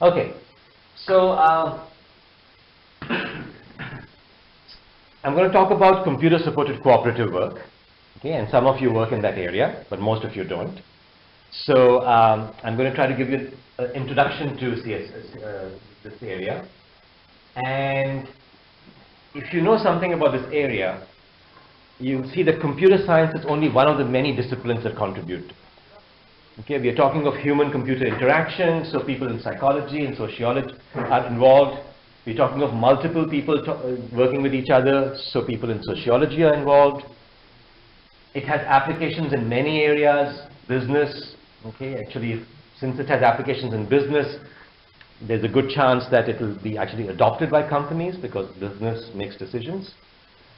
Okay, so I'm going to talk about computer-supported cooperative work. Okay, and some of you work in that area, but most of you don't. So I'm going to try to give you an introduction to this area. And if you know something about this area, you see that computer science is only one of the many disciplines that contribute. Okay, we are talking of human-computer interaction, so people in psychology and sociology are involved. We're talking of multiple people working with each other, so people in sociology are involved. It has applications in many areas, business. Okay, actually, since it has applications in business, there's a good chance that it will be actually adopted by companies because business makes decisions.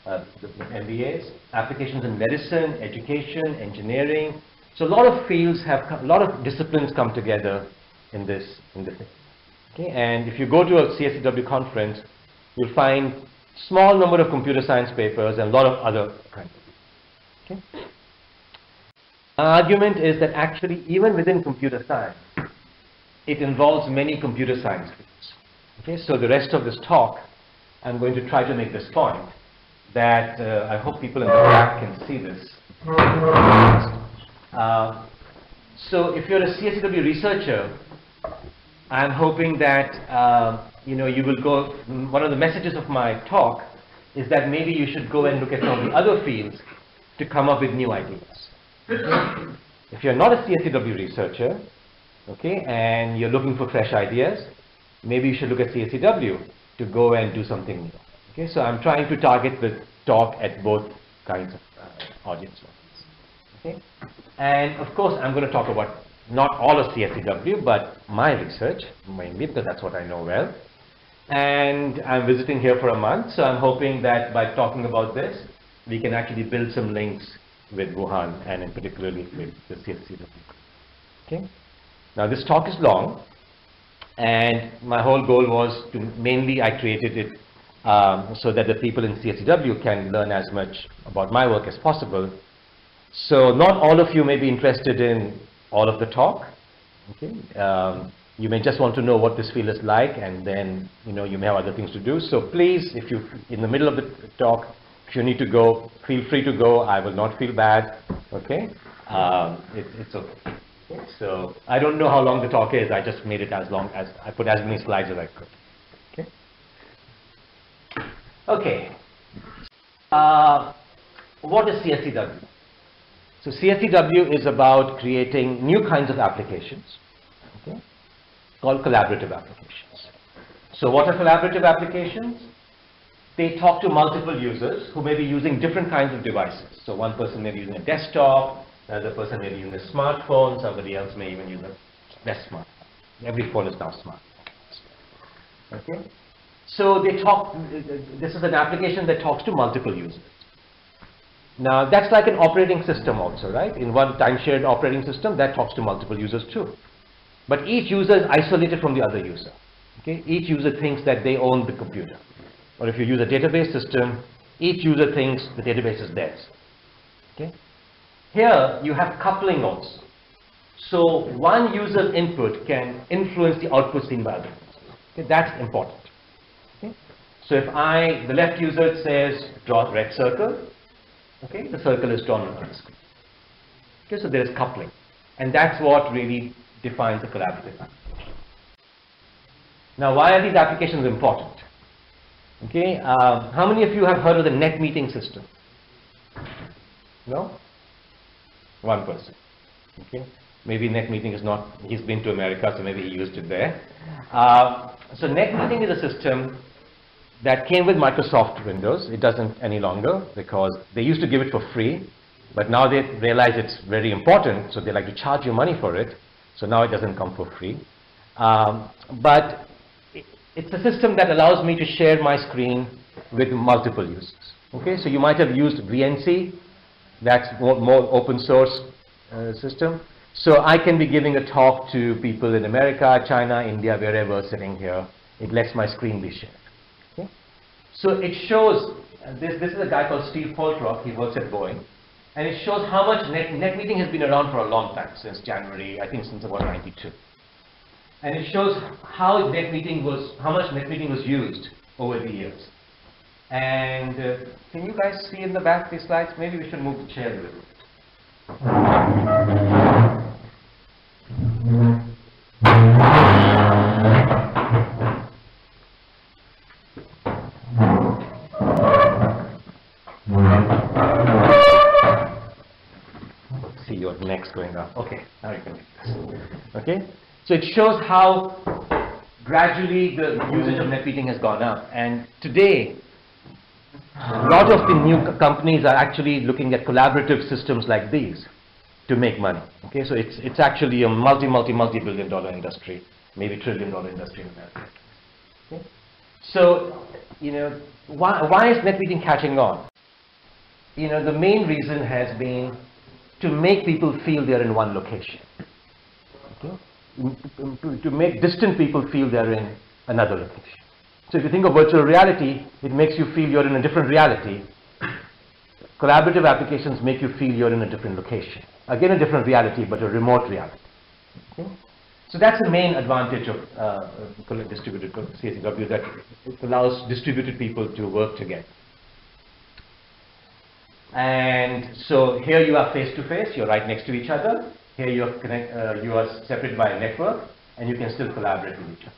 The MBAs, applications in medicine, education, engineering. So a lot of fields a lot of disciplines come together in this thing. Okay, and if you go to a CSCW conference, you'll find small number of computer science papers and a lot of other kinds. Okay. Our argument is that actually even within computer science, it involves many computer science fields. Okay, so the rest of this talk, I'm going to try to make this point that I hope people in the back can see this. So if you're a CSCW researcher, I'm hoping that you will go. One of the messages of my talk is that maybe you should go and look at some of the other fields to come up with new ideas. Okay? If you're not a CSCW researcher, okay, and you're looking for fresh ideas, maybe you should look at CSCW to go and do something new. Okay, so I'm trying to target the talk at both kinds of audience levels. Okay, and of course I'm going to talk about not all of CSCW, but my research mainly because that's what I know well. And I'm visiting here for a month, so I'm hoping that by talking about this, we can actually build some links with Wuhan and in particularly with the CSCW. Okay. Now this talk is long, and my whole goal was to mainly I created it so that the people in CSCW can learn as much about my work as possible. So not all of you may be interested in all of the talk. Okay, you may just want to know what this field is like, and then you may have other things to do. So please, if you in the middle of the talk, if you need to go, feel free to go. I will not feel bad. Okay, it's okay. Okay, so I don't know how long the talk is. I just made it as long as I put as many slides as I could. Okay. Okay. What is CSCW? So CSCW is about creating new kinds of applications, okay, called collaborative applications. So what are collaborative applications? They talk to multiple users who may be using different kinds of devices. So one person may be using a desktop, another person may be using a smartphone, somebody else may even use a less smartphone. Every phone is now smart. Okay. So they talk, this is an application that talks to multiple users. Now that's like an operating system also, right? In one time-shared operating system that talks to multiple users too. But each user is isolated from the other user. Okay? Each user thinks that they own the computer. Or if you use a database system, each user thinks the database is theirs. Okay? Here you have coupling also. So one user's input can influence the output seen by others. Okay? That's important. Okay? So if the left user says draw a red circle, okay, the circle is drawn on the screen. Okay, so there is coupling, and that's what really defines a collaborative application. Now, why are these applications important? Okay, how many of you have heard of the net meeting system? No? One person. Okay, maybe net meeting is not. He's been to America, so maybe he used it there. So net meeting is a system that came with Microsoft Windows. It doesn't any longer because they used to give it for free, but now they realize it's very important, so they like to charge you money for it. So now it doesn't come for free. But it's a system that allows me to share my screen with multiple users. Okay, so you might have used VNC, that's more open source system. So I can be giving a talk to people in America, China, India, wherever sitting here. It lets my screen be shared. So it shows, this is a guy called Steve Poltrock, he works at Boeing, and it shows how much net meeting has been around for a long time, since January, I think since about 92. and it shows how much NetMeeting was used over the years. And can you guys see in the back these slides? Maybe we should move the chair a little bit. See your necks going up. Okay, now you can make this. Okay, so it shows how gradually the usage of NetMeeting has gone up, and today a lot of the new companies are actually looking at collaborative systems like these to make money. Okay, so it's actually a multi-billion dollar industry, maybe trillion-dollar industry in America. Okay? So, you know, why is NetMeeting catching on? You know, the main reason has been to make people feel they're in one location. Okay? To make distant people feel they're in another location. So if you think of virtual reality, it makes you feel you're in a different reality. Collaborative applications make you feel you're in a different location. Again, a different reality, but a remote reality. Okay? So that's the main advantage of distributed CSCW, that it allows distributed people to work together. And so here you are face to face, you're right next to each other. Here you are separated by a network, and you can still collaborate with each other.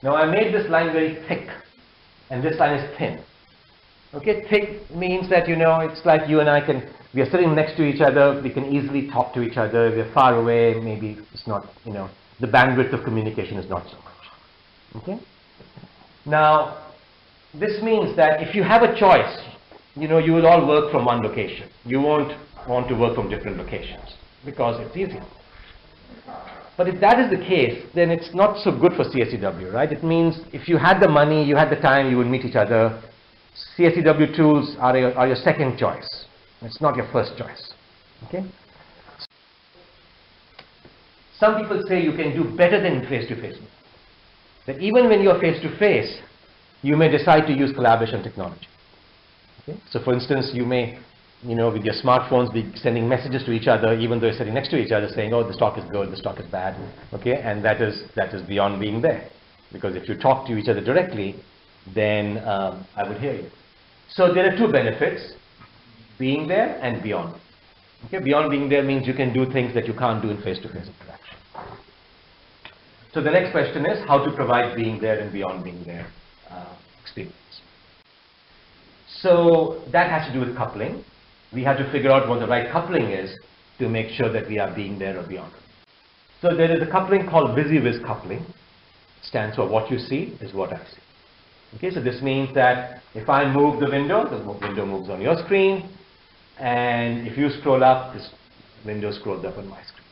Now I made this line very thick, and this line is thin. Okay, thick means that, you know, it's like you and I we are sitting next to each other, we can easily talk to each other. We're far away, maybe it's not, you know, the bandwidth of communication is not so much. Okay? Now, this means that if you have a choice, you know, you will all work from one location. You won't want to work from different locations because it's easier. But if that is the case, then it's not so good for CSCW, right? It means if you had the money, you had the time, you would meet each other. CSCW tools are your second choice. It's not your first choice. Okay? Some people say you can do better than face-to-face. That even when you're face-to-face, you may decide to use collaboration technology. Okay? So for instance, you may, you know, with your smartphones be sending messages to each other, even though you're sitting next to each other, saying, oh, this talk is good, this talk is bad. Okay? And that is beyond being there. Because if you talk to each other directly, then I would hear you. So there are two benefits, being there and beyond. Okay? Beyond being there means you can do things that you can't do in face-to-face interaction. So the next question is how to provide being there and beyond being there experience. So that has to do with coupling. We have to figure out what the right coupling is to make sure that we are being there or beyond. So there is a coupling called WYSIWIS coupling. It stands for what you see is what I see. Okay, so this means that if I move the window moves on your screen, and if you scroll up, this window scrolls up on my screen.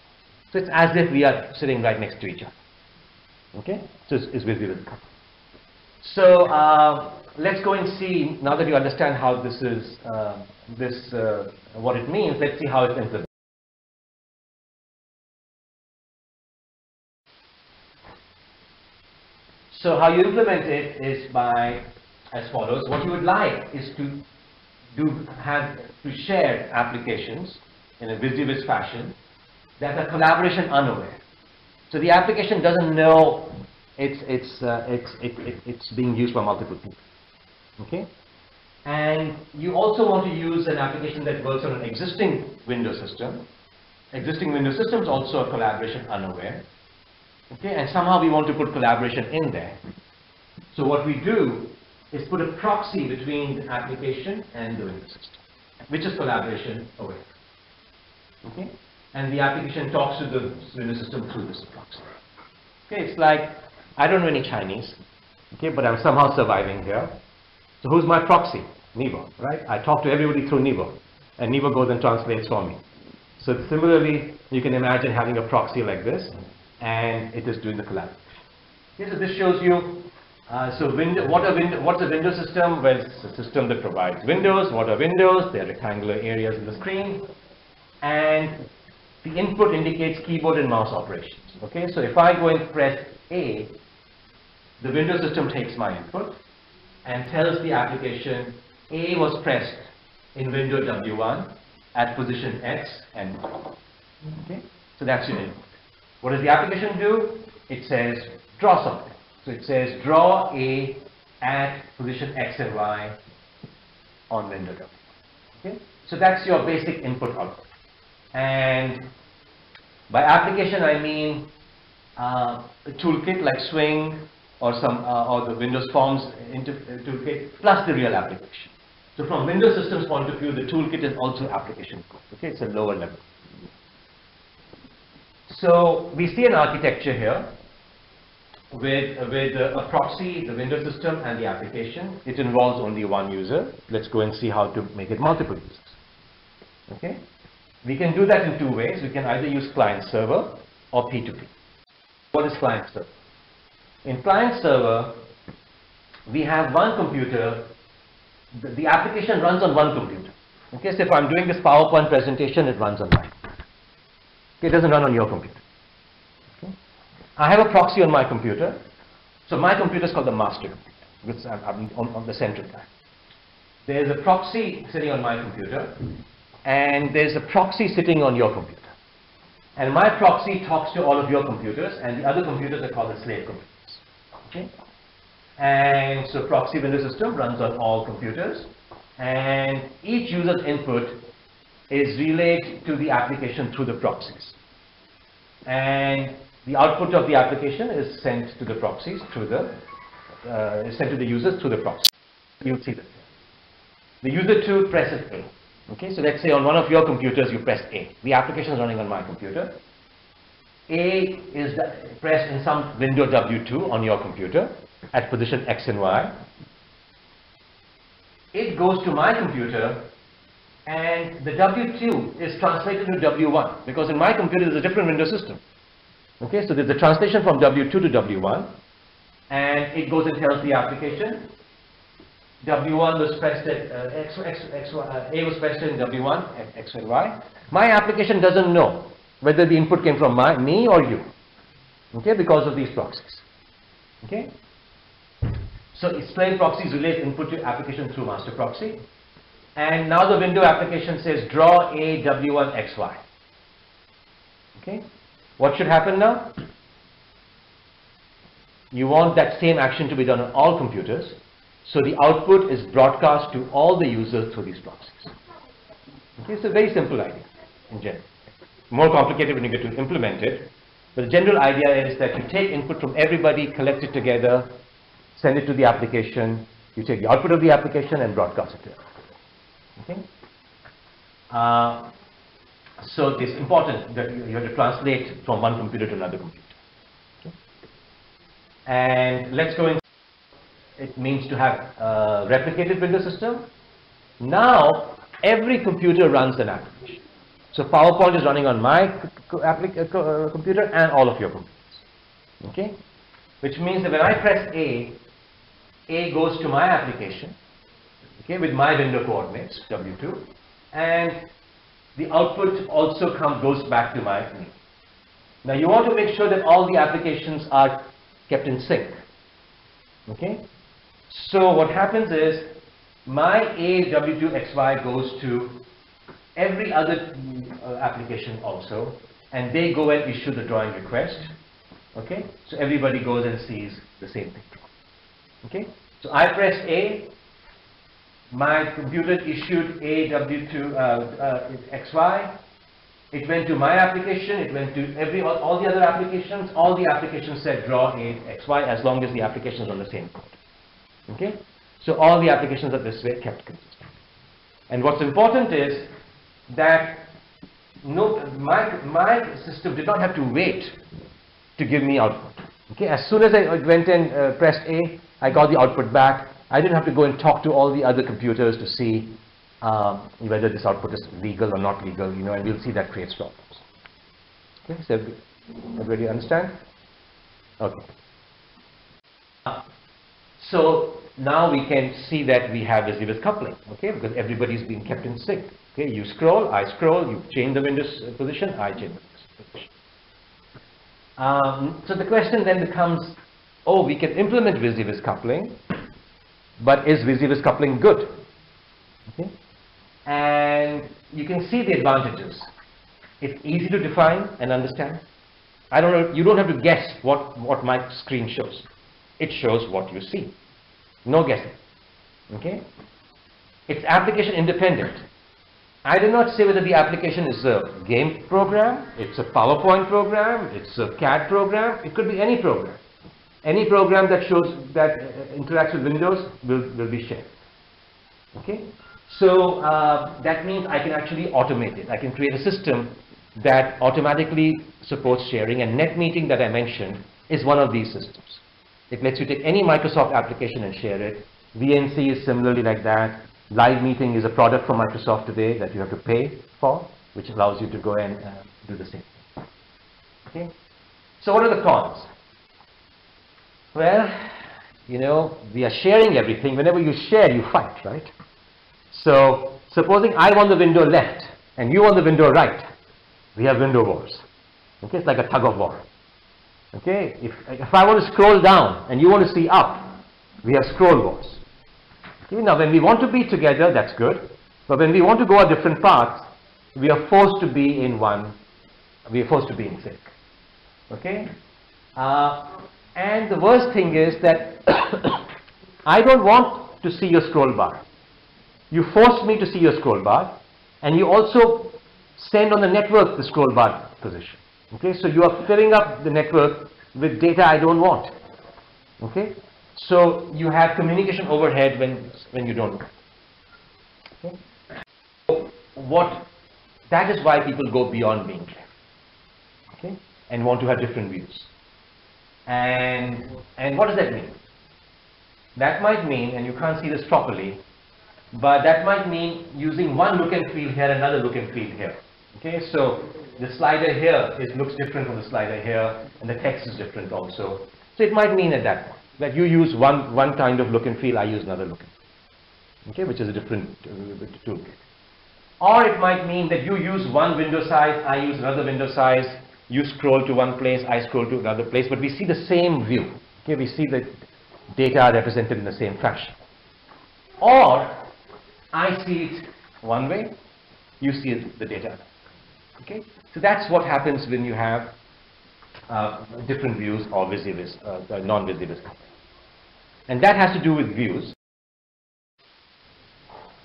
So it's as if we are sitting right next to each other. Okay, so it's WYSIWIS coupling. So let's go and see, now that you understand how this is, what it means, let's see how it's implemented. So how you implement it is by as follows. What you would like is to share applications in a WYSIWIS fashion that are collaboration unaware. So the application doesn't know it's being used by multiple people. Okay, and you also want to use an application that works on an existing window system. Existing window systems also are collaboration unaware. Okay, and somehow we want to put collaboration in there. So what we do is put a proxy between the application and the window system, which is collaboration aware. Okay, and the application talks to the window system through this proxy. Okay, it's like, I don't know any Chinese, okay, but I'm somehow surviving here. So who's my proxy? Nivo, right? I talk to everybody through Nivo, and Nivo goes and translates for me. So similarly, you can imagine having a proxy like this, and it is doing the collaboration. Okay, so this shows you, what's a window system? Well, it's a system that provides windows. What are windows? They are rectangular areas in the screen, and the input indicates keyboard and mouse operations. Okay, so if I go and press A, the window system takes my input and tells the application A was pressed in window W1 at position X and Y. Okay, so that's your input. What does the application do? it says draw something. So it says draw A at position X and Y on window W. Okay? So that's your basic input output. And by application I mean a toolkit like Swing or or the Windows Forms toolkit plus the real application. So from Windows Systems point of view, the toolkit is also application code. Okay, it's a lower level. So we see an architecture here with a proxy, the Windows system, and the application. It involves only one user. Let's go and see how to make it multiple users. Okay, we can do that in two ways. We can either use client server or P2P. What is client server? In client server, we have one computer. The application runs on one computer. Okay, so if I'm doing this PowerPoint presentation, it runs on mine. Okay, it doesn't run on your computer. Okay. I have a proxy on my computer. So my computer is called the master computer, which I'm on the central guy. There's a proxy sitting on my computer, and there's a proxy sitting on your computer. And my proxy talks to all of your computers, and the other computers are called the slave computers. Okay. And so proxy Windows system runs on all computers, and each user's input is relayed to the application through the proxies, and the output of the application is sent to the proxies through the sent to the users through the proxy. You'll see that the user 2 presses A. Okay, so let's say on one of your computers you press A. The application is running on my computer. A is pressed in some window W2 on your computer at position X and Y. It goes to my computer, and the W2 is translated to W1, because in my computer there's a different window system. Okay, so there's a translation from W2 to W1, and it goes and tells the application W1 was pressed at A was pressed in W1 at X and Y. My application doesn't know whether the input came from me or you. Okay, because of these proxies. Okay. So explain proxies relate input to application through master proxy. And now the window application says draw A W1 XY. Okay. What should happen now? You want that same action to be done on all computers. So the output is broadcast to all the users through these proxies. Okay, it's a very simple idea in general. More complicated when you get to implement it. But the general idea is that you take input from everybody, collect it together, send it to the application, you take the output of the application and broadcast it to it. Okay? So it's important that you have to translate from one computer to another computer. Okay? And let's go into it means to have a replicated window system. Now every computer runs an application. So PowerPoint is running on my computer and all of your computers. Okay? Which means that when I press A goes to my application, okay, with my window coordinates, W2, and the output also goes back to me. Now you want to make sure that all the applications are kept in sync. Okay? So what happens is my A W2 XY goes to every other application also, and they go and issue the drawing request. Okay, so everybody goes and sees the same thing. Okay, so I pressed A, my computer issued A W2 XY, it went to my application, it went to all the other applications, all the applications said draw A XY as long as the application is on the same code. Okay, so all the applications are this way kept consistent. And what's important is that my system did not have to wait to give me output. Okay, as soon as I went and pressed A, I got the output back. I didn't have to go and talk to all the other computers to see whether this output is legal or not legal, you know, and we'll see that creates problems. Okay, so everybody understand? Okay. So now we can see that we have WYSIWYS coupling, okay, because everybody's being kept in sync. Okay, you scroll, I scroll, you change the Windows position, I change the Windows position. So the question then becomes, oh, we can implement WYSIWYS coupling, but is WYSIWYS coupling good? Okay, and you can see the advantages. It's easy to define and understand. I don't know, you don't have to guess what my screen shows. It shows what you see. No guessing. Okay? It's application independent. I did not say whether the application is a game program, it's a PowerPoint program, it's a CAD program, it could be any program. Any program that interacts with Windows will be shared. Okay? So that means I can actually automate it. I can create a system that automatically supports sharing, and NetMeeting that I mentioned is one of these systems. It lets you take any Microsoft application and share it. VNC is similarly like that. Live Meeting is a product from Microsoft today that you have to pay for, which allows you to go and do the same thing. Okay? So what are the cons? Well, you know, we are sharing everything. Whenever you share, you fight, right? So supposing I want the window left and you want the window right, we have window wars. Okay, it's like a tug of war. Okay, if I want to scroll down and you want to see up, we have scroll wars. Okay, now when we want to be together, that's good. But when we want to go our different paths, we are forced to be in sync. Okay? And the worst thing is that I don't want to see your scroll bar. You force me to see your scroll bar, and you also send on the network the scroll bar position. Okay, so you are filling up the network with data I don't want. Okay, so you have communication overhead when you don't. Okay, so that is why people go beyond being clear. Okay, and want to have different views. And what does that mean? That might mean, and you can't see this properly, but that might mean using one look and feel here, another look and feel here. Okay, so the slider here looks different from the slider here, and the text is different also. So it might mean at that point that you use one kind of look and feel, I use another look and feel. Okay, which is a different toolkit. Or it might mean that you use one window size, I use another window size. You scroll to one place, I scroll to another place, but we see the same view. Okay, we see the data represented in the same fashion. Or I see it one way, you see the data. Okay, so that's what happens when you have different views or WYSIWYS, non-WYSIWYS. And that has to do with views.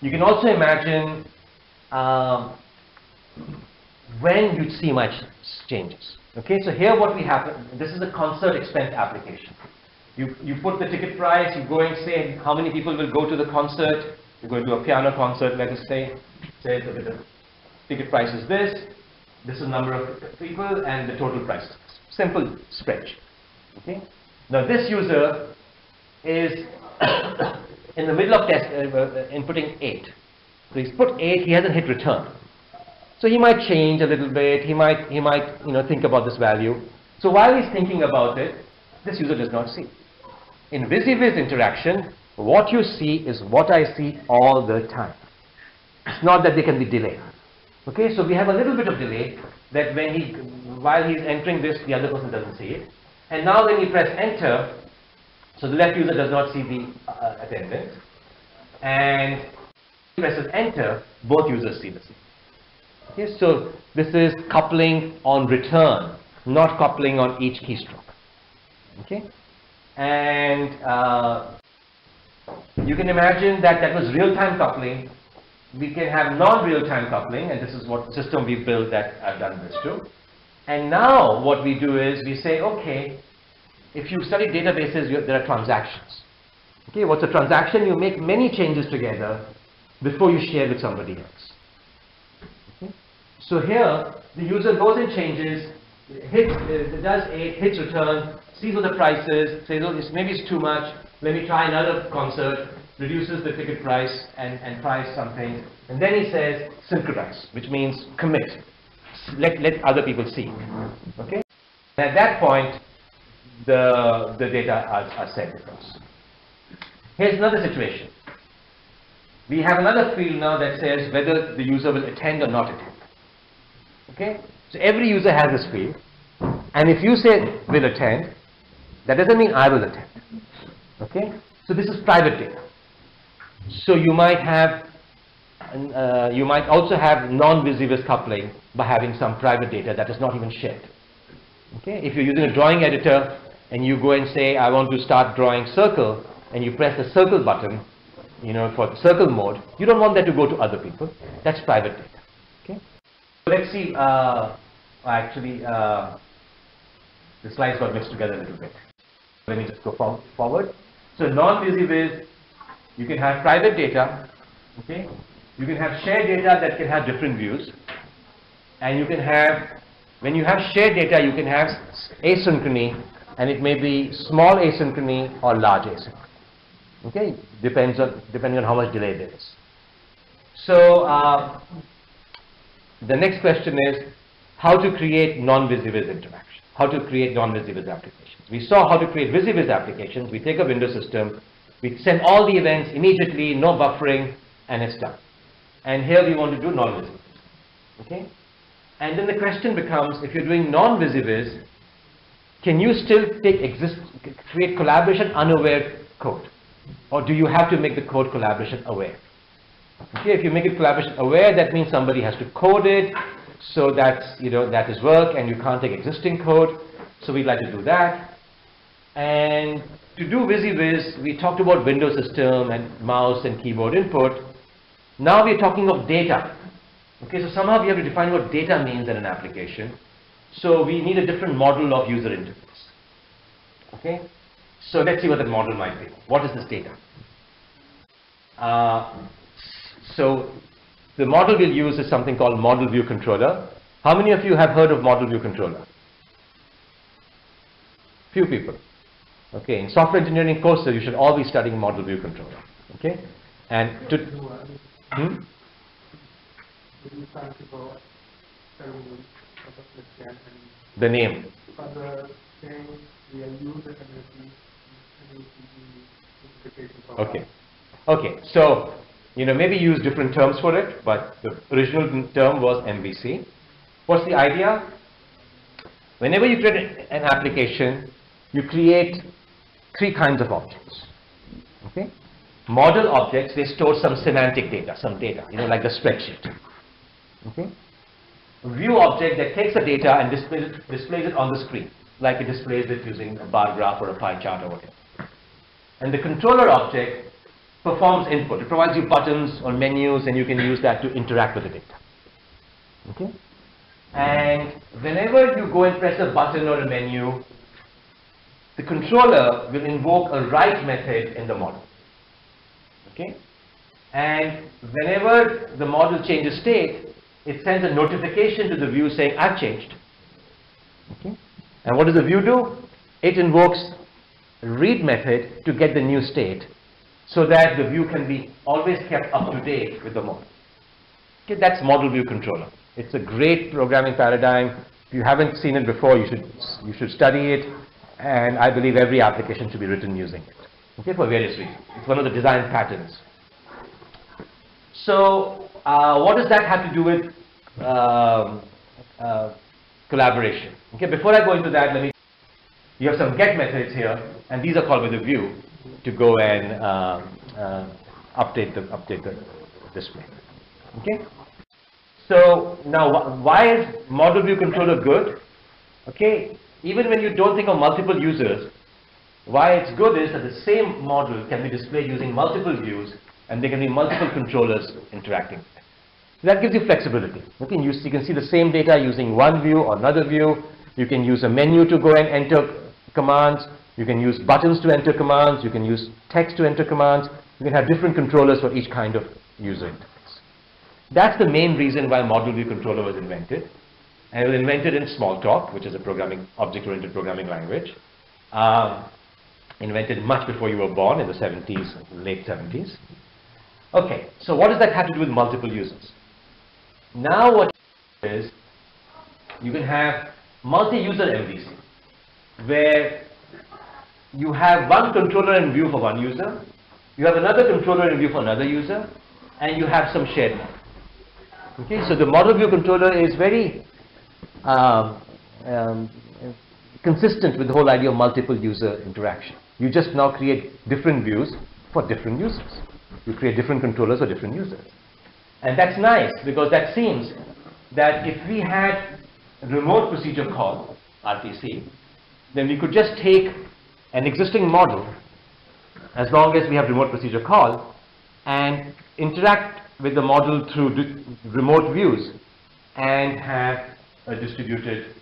You can also imagine when you'd see my changes. Okay, so here what we have, this is a concert expense application. You put the ticket price, you go and say how many people will go to the concert. You're going to a piano concert, let us say the ticket price is this is the number of people, and the total price is this. Simple spreadsheet. Okay, now this user is in the middle of inputting 8. So he's put 8, he hasn't hit return. So he might change a little bit, he might think about this value. So while he's thinking about it, this user does not see. In WYSIWYS interaction, what you see is what I see all the time. It's not that there can be delay. Okay, so we have a little bit of delay that while he's entering this, the other person doesn't see it. And now when you press enter, so the left user does not see the attendant. And when he presses enter, both users see the same. Okay, so this is coupling on return, not coupling on each keystroke. Okay, and you can imagine that was real-time coupling. We can have non-real-time coupling, and this is what system we built that I've done this to. And now what we do is we say, okay, if you study databases, there are transactions. Okay, what's a transaction? You make many changes together before you share with somebody else. Okay? So here, the user goes and changes, does 8, hits return, sees what the price is, says, oh, maybe it's too much, let me try another concert, reduces the ticket price and tries something, and then he says synchronize, which means commit. Let other people see. Okay? And at that point, the data are sent across. Here's another situation. We have another field now that says whether the user will attend or not attend. Okay? So every user has this field, and if you say will attend, that doesn't mean I will attend. Okay? So this is private data. So you might also have non-WYSIWYS coupling by having some private data that is not even shared. Okay, if you're using a drawing editor and you go and say, I want to start drawing circle, and you press the circle button, you know, for circle mode, you don't want that to go to other people. That's private data. Okay. So let's see. Actually, the slides got mixed together a little bit. Let me just go forward. So non-WYSIWYS, you can have private data. Okay. You can have shared data that can have different views, and you can have, when you have shared data, you can have asynchrony, and it may be small asynchrony or large asynchrony. Okay, depending on how much delay there is. So the next question is how to create non-WYSIWYS interaction, how to create non-WYSIWYS applications. We saw how to create WYSIWYS applications. We take a Windows system, we send all the events immediately, no buffering, and it's done. And here we want to do non-WYSIWYS. Okay, and then the question becomes, if you're doing non-WYSIWYS, can you still create collaboration unaware code? Or do you have to make the code collaboration aware? Okay, if you make it collaboration aware, that means somebody has to code it, so that's, you know, that is work, and you can't take existing code. So we'd like to do that. And to do WYSIWYS, we talked about Windows system and mouse and keyboard input. Now we're talking of data. Okay, so somehow we have to define what data means in an application. So we need a different model of user interface. Okay, so let's see what that model might be. What is this data? So the model we'll use is something called model view controller. How many of you have heard of model view controller? Few people. Okay, in software engineering courses, you should all be studying model view controller. Okay, and the name. Okay. Okay. So, you know, maybe use different terms for it, but the original term was MVC. What's the idea? Whenever you create an application, you create three kinds of objects. Okay. Model objects, they store some semantic data, some data, you know, like the spreadsheet. Okay. View object that takes the data and displays it on the screen, like it displays it using a bar graph or a pie chart or whatever. And the controller object performs input. It provides you buttons or menus, and you can use that to interact with the data. Okay. And whenever you go and press a button or a menu, the controller will invoke a write method in the model. Okay. And whenever the model changes state, it sends a notification to the view saying, I've changed. Okay. And what does the view do? It invokes a read method to get the new state, so that the view can be always kept up to date with the model. Okay, that's model view controller. It's a great programming paradigm. If you haven't seen it before, you should study it, and I believe every application should be written using it. Okay, for various reasons. It's one of the design patterns. So what does that have to do with collaboration? Okay, before I go into that, you have some get methods here, and these are called with the view to go and update the display. Okay. So now, why is model view controller good? Okay, even when you don't think of multiple users, why it's good is that the same model can be displayed using multiple views, and there can be multiple controllers interacting. So that gives you flexibility. Okay, you can see the same data using one view or another view. You can use a menu to go and enter commands. You can use buttons to enter commands. You can use text to enter commands. You can have different controllers for each kind of user interface. That's the main reason why model view controller was invented. And it was invented in Smalltalk, which is a object-oriented programming language. Invented much before you were born, in the 70s, late 70s. Okay, so what does that have to do with multiple users? Now what is, you can have multi-user MVC, where you have one controller in view for one user, you have another controller in view for another user, and you have some shared model. Okay, so the model view controller is very consistent with the whole idea of multiple user interaction. You just now create different views for different users. You create different controllers for different users. And that's nice, because that seems that if we had a remote procedure call, RPC, then we could just take an existing model, as long as we have remote procedure call, and interact with the model through remote views and have a distributed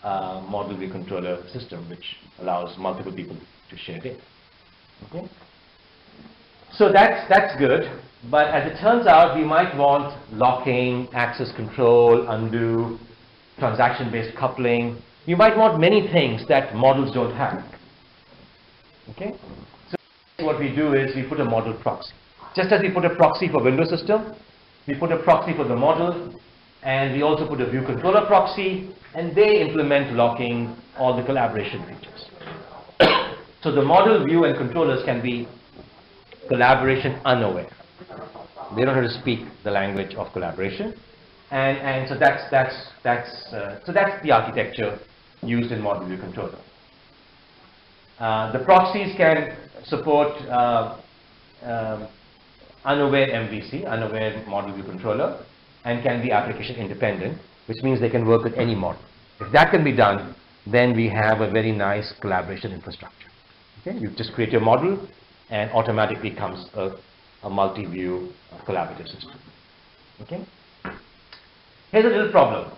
model view controller system which allows multiple people to share data. Okay? So that's good, but as it turns out, we might want locking, access control, undo, transaction-based coupling. You might want many things that models don't have. Okay? So what we do is we put a model proxy. Just as we put a proxy for Windows system, we put a proxy for the model, and we also put a view controller proxy, and they implement locking, all the collaboration features. So the model, view, and controllers can be collaboration unaware. They don't have to speak the language of collaboration, and so that's the architecture used in model view controller. The proxies can support unaware MVC, unaware model view controller, and can be application independent, which means they can work with any model. If that can be done, then we have a very nice collaboration infrastructure. Okay? You just create your model, and automatically comes a multi-view collaborative system. Okay? Here's a little problem.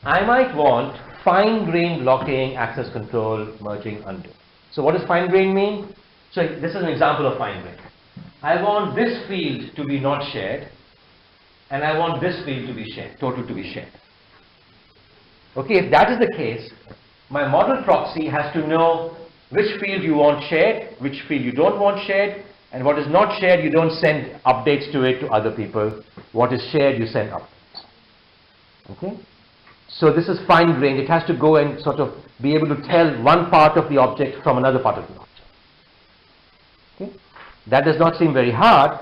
I might want fine-grained locking, access control, merging, undo. So what does fine-grained mean? So this is an example of fine-grained. I want this field to be not shared, and I want this field to be shared, total to be shared. Okay, if that is the case, my model proxy has to know which field you want shared, which field you don't want shared, and what is not shared, you don't send updates to it to other people. What is shared, you send updates. Okay? So this is fine-grained. It has to go and sort of be able to tell one part of the object from another part of the object. Okay? That does not seem very hard.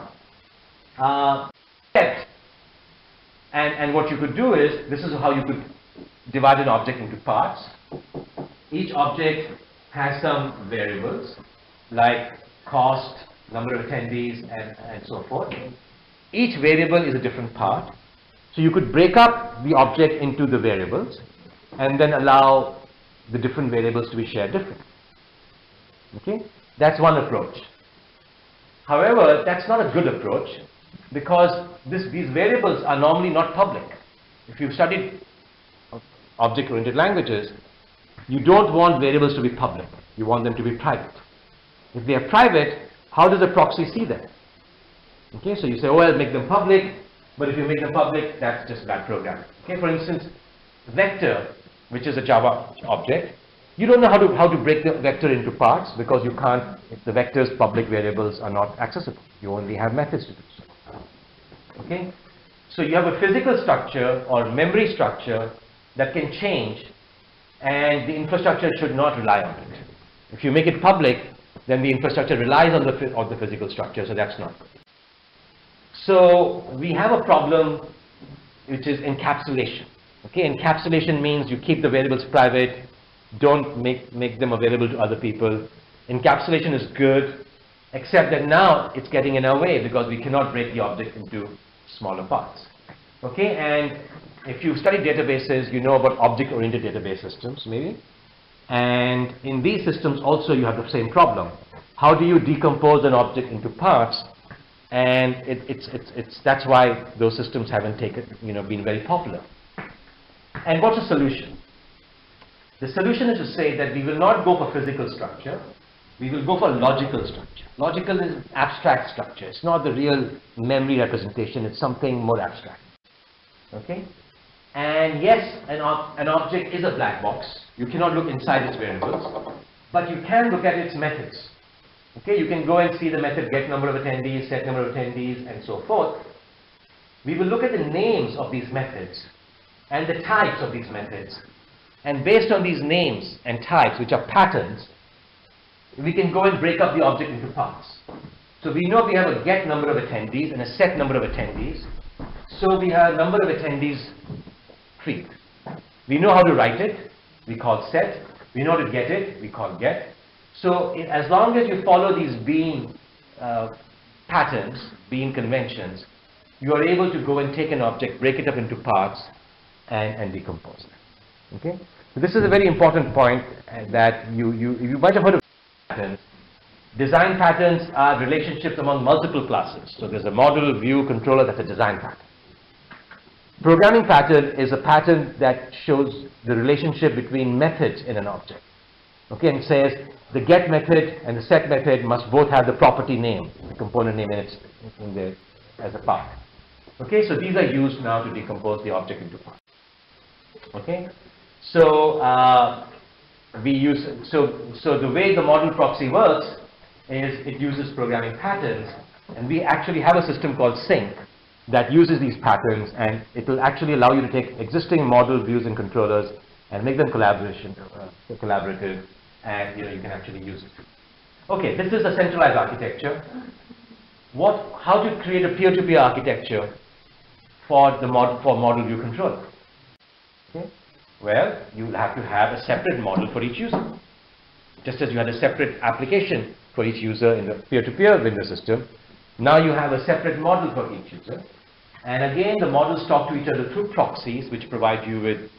And what you could do is, this is how you could divide an object into parts. Each object has some variables like cost, number of attendees, and so forth. Each variable is a different part. So you could break up the object into the variables and then allow the different variables to be shared differently. Okay? That's one approach. However, that's not a good approach because these variables are normally not public. If you've studied object-oriented languages, you don't want variables to be public. You want them to be private. If they are private, how does the proxy see them? Okay, so you say, oh, I'll make them public, but if you make them public, that's just bad programming. Okay, for instance, vector, which is a Java object, you don't know how to break the vector into parts because you can't, if the vector's public variables are not accessible. You only have methods to do so. Okay, so you have a physical structure or memory structure that can change, and the infrastructure should not rely on it. If you make it public, then the infrastructure relies on the physical structure, so that's not good. So we have a problem which is encapsulation. Okay, encapsulation means you keep the variables private, don't make them available to other people. Encapsulation is good, except that now it's getting in our way because we cannot break the object into smaller parts. Okay, and if you've studied databases, you know about object-oriented database systems, maybe. And in these systems also you have the same problem. How do you decompose an object into parts? And that's why those systems haven't been very popular. And what's the solution? The solution is to say that we will not go for physical structure. We will go for logical structure. Logical is abstract structure. It's not the real memory representation. It's something more abstract. Okay? And yes, an object is a black box. You cannot look inside its variables, but you can look at its methods. Okay, you can go and see the method get number of attendees, set number of attendees, and so forth. We will look at the names of these methods and the types of these methods. And based on these names and types, which are patterns, we can go and break up the object into parts. So we know we have a get number of attendees and a set number of attendees. So we have number of attendees treat. We know how to write it, we call set. We know how to get it, we call get. So as long as you follow these bean patterns, bean conventions, you are able to go and take an object, break it up into parts, and decompose them. Okay, so this is a very important point that you might have heard of patterns. Design patterns are relationships among multiple classes. So there's a model, view, controller, that's a design pattern. Programming pattern is a pattern that shows the relationship between methods in an object. Okay, and says the get method and the set method must both have the property name, the component name as a part. Okay, so these are used now to decompose the object into parts. Okay, so so the way the model proxy works is it uses programming patterns, and we actually have a system called sync that uses these patterns, and it will actually allow you to take existing model views and controllers and make them collaborative, and you can actually use it. Okay, this is a centralized architecture. How to create a peer-to-peer architecture for model view controller? Okay. Well, you will have to have a separate model for each user. Just as you had a separate application for each user in the peer-to-peer Windows system, now you have a separate model for each user. And again, the models talk to each other through proxies, which provide you with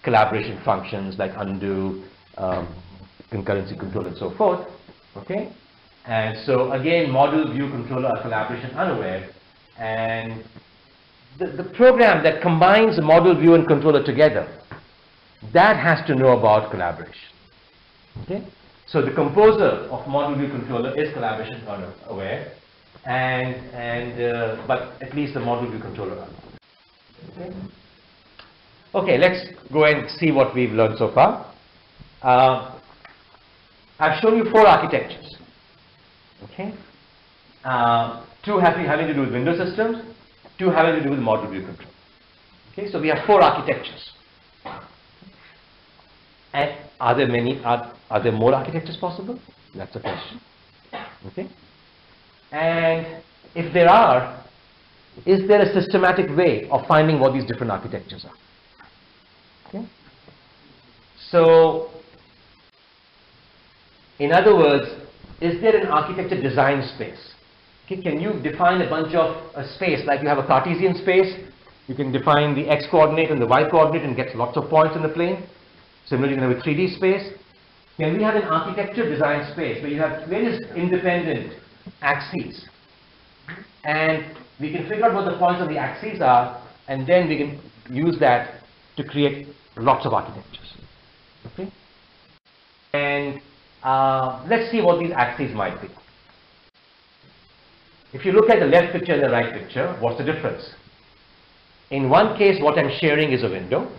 collaboration functions like undo, concurrency control, and so forth. Okay? And so again, model, view, controller are collaboration unaware. And the program that combines the model, view, and controller together, that has to know about collaboration. Okay? So the composer of model, view, controller is collaboration aware, but at least the model, view, controller are. Okay? Okay, let's go and see what we've learned so far. I've shown you 4 architectures. Okay, 2 having to do with Windows systems, 2 having to do with model view control. Okay, so we have 4 architectures. And are there more architectures possible? That's the question. Okay, and if there are, is there a systematic way of finding what these different architectures are? Okay, so in other words, is there an architecture design space? Okay, can you define a bunch of a space like you have a Cartesian space? You can define the x coordinate and the y coordinate and get lots of points in the plane. Similarly, you can have a 3D space. Can we have an architecture design space where you have various independent axes, and we can figure out what the points on the axes are, and then we can use that to create lots of architectures. Okay, and let's see what these axes might be. If you look at the left picture and the right picture, what's the difference? In one case, what I'm sharing is a window.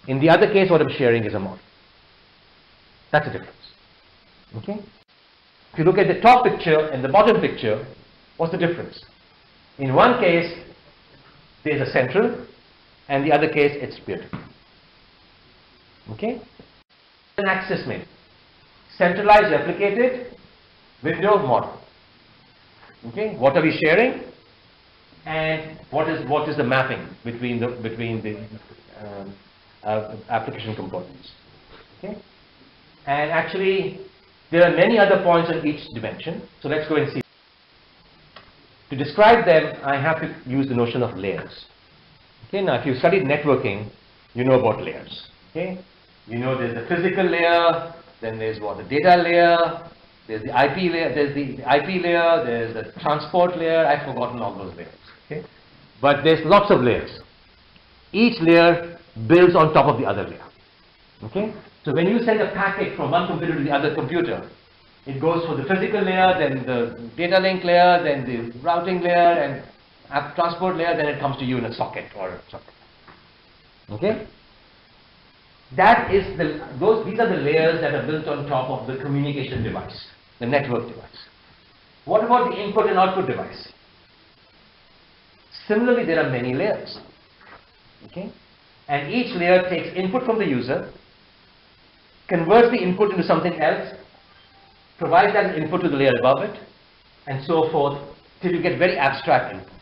In the other case, what I'm sharing is a model. That's the difference. Okay? If you look at the top picture and the bottom picture, what's the difference? In one case, there's a central, and the other case, it's peer-to-peer. Okay? An axis made. Centralized, replicated, window, model. Okay, what are we sharing, and what is the mapping between the application components? Okay, and actually there are many other points on each dimension. So let's go and see. To describe them, I have to use the notion of layers. Okay, now if you studied networking, you know about layers. Okay, you know there's the physical layer. Then there's what? The data layer, there's the IP layer, there's the transport layer. I've forgotten all those layers. Okay? But there's lots of layers. Each layer builds on top of the other layer. Okay? So when you send a packet from one computer to the other computer, it goes for the physical layer, then the data link layer, then the routing layer, and transport layer, then it comes to you in a socket or something. Okay? These are the layers that are built on top of the communication device, the network device. What about the input and output device? Similarly, there are many layers. Okay? And each layer takes input from the user, converts the input into something else, provides that input to the layer above it, and so forth, till you get very abstract input.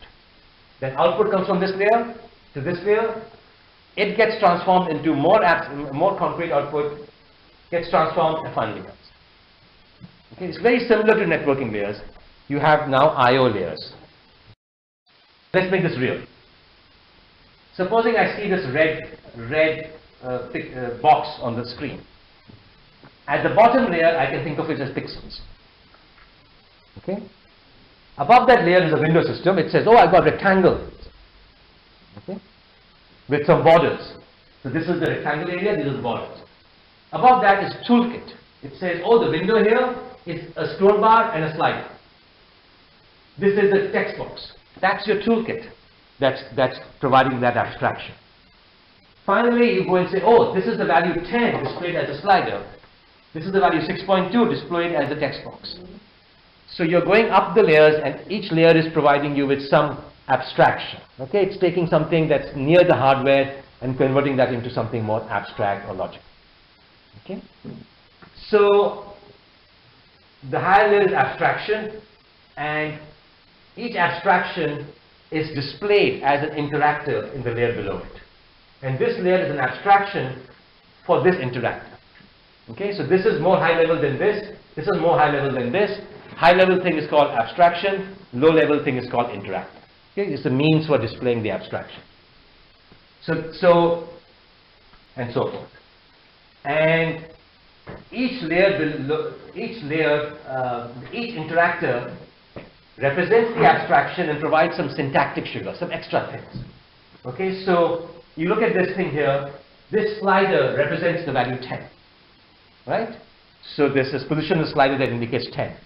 Then output comes from this layer to this layer. It gets transformed into more concrete output, gets transformed, and finally comes. Okay, it's very similar to networking layers. You have now I/O layers. Let's make this real. Supposing I see this red box on the screen. At the bottom layer, I can think of it as pixels. Okay. Above that layer is a window system. It says, oh, I've got rectangle. Okay. With some borders. So this is the rectangle area, these are the borders. Above that is toolkit. It says, oh, the window here is a scroll bar and a slider. This is the text box. That's your toolkit. That's providing that abstraction. Finally, you go and say, oh, this is the value 10 displayed as a slider. This is the value 6.2 displayed as a text box. So you're going up the layers, and each layer is providing you with some abstraction. Okay, it's taking something that's near the hardware and converting that into something more abstract or logical. Okay, so the higher layer is abstraction, and each abstraction is displayed as an interactor in the layer below it. And this layer is an abstraction for this interactor. Okay, so this is more high level than this. This is more high level than this. High level thing is called abstraction. Low level thing is called interactor. Okay, it's a means for displaying the abstraction. So and so forth. And each interactor represents the abstraction and provides some syntactic sugar, some extra things. Okay, so you look at this thing here. This slider represents the value 10, right? So this is positional slider that indicates 10.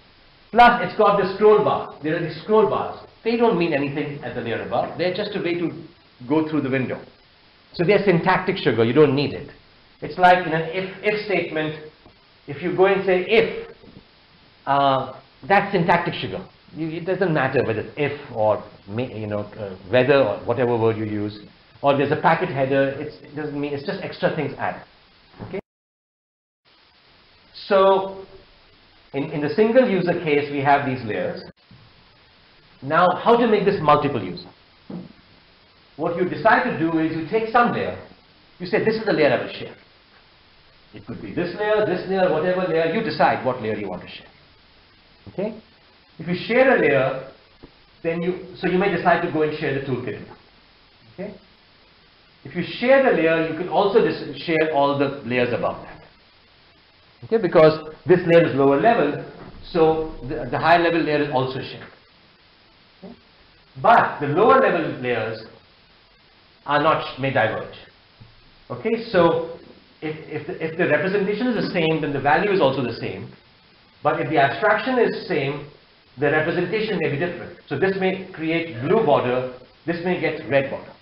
Plus, it's got the scroll bar. There are these scroll bars. They don't mean anything at the layer above. They're just a way to go through the window. So they're syntactic sugar. You don't need it. It's like in an if statement. If you go and say if, that's syntactic sugar. It doesn't matter whether it's if or whether or whatever word you use. Or there's a packet header. It doesn't mean. It's just extra things added. Okay. So in the single user case, we have these layers. Now, how to make this multiple user? What you decide to do is you take some layer. You say, this is the layer I will share. It could be this layer, whatever layer. You decide what layer you want to share. Okay? If you share a layer, then you may decide to go and share the toolkit. Okay? If you share the layer, you can also share all the layers above that. Okay? Because this layer is lower level, so the higher level layer is also shared. Okay? But the lower level layers may diverge. Okay, so if the representation is the same, then the value is also the same. But if the abstraction is same, the representation may be different. So this may create blue border, this may get red border.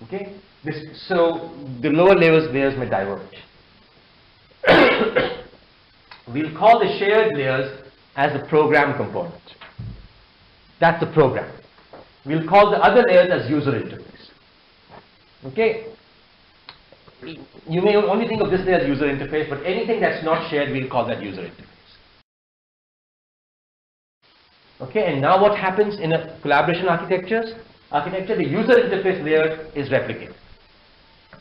Okay, so the lower layers may diverge. We'll call the shared layers as the program component. That's the program. We'll call the other layers as user interface. Okay, you may only think of this layer as user interface, but anything that's not shared, we'll call that user interface. Okay, and now what happens in a collaboration architecture, the user interface layer is replicated.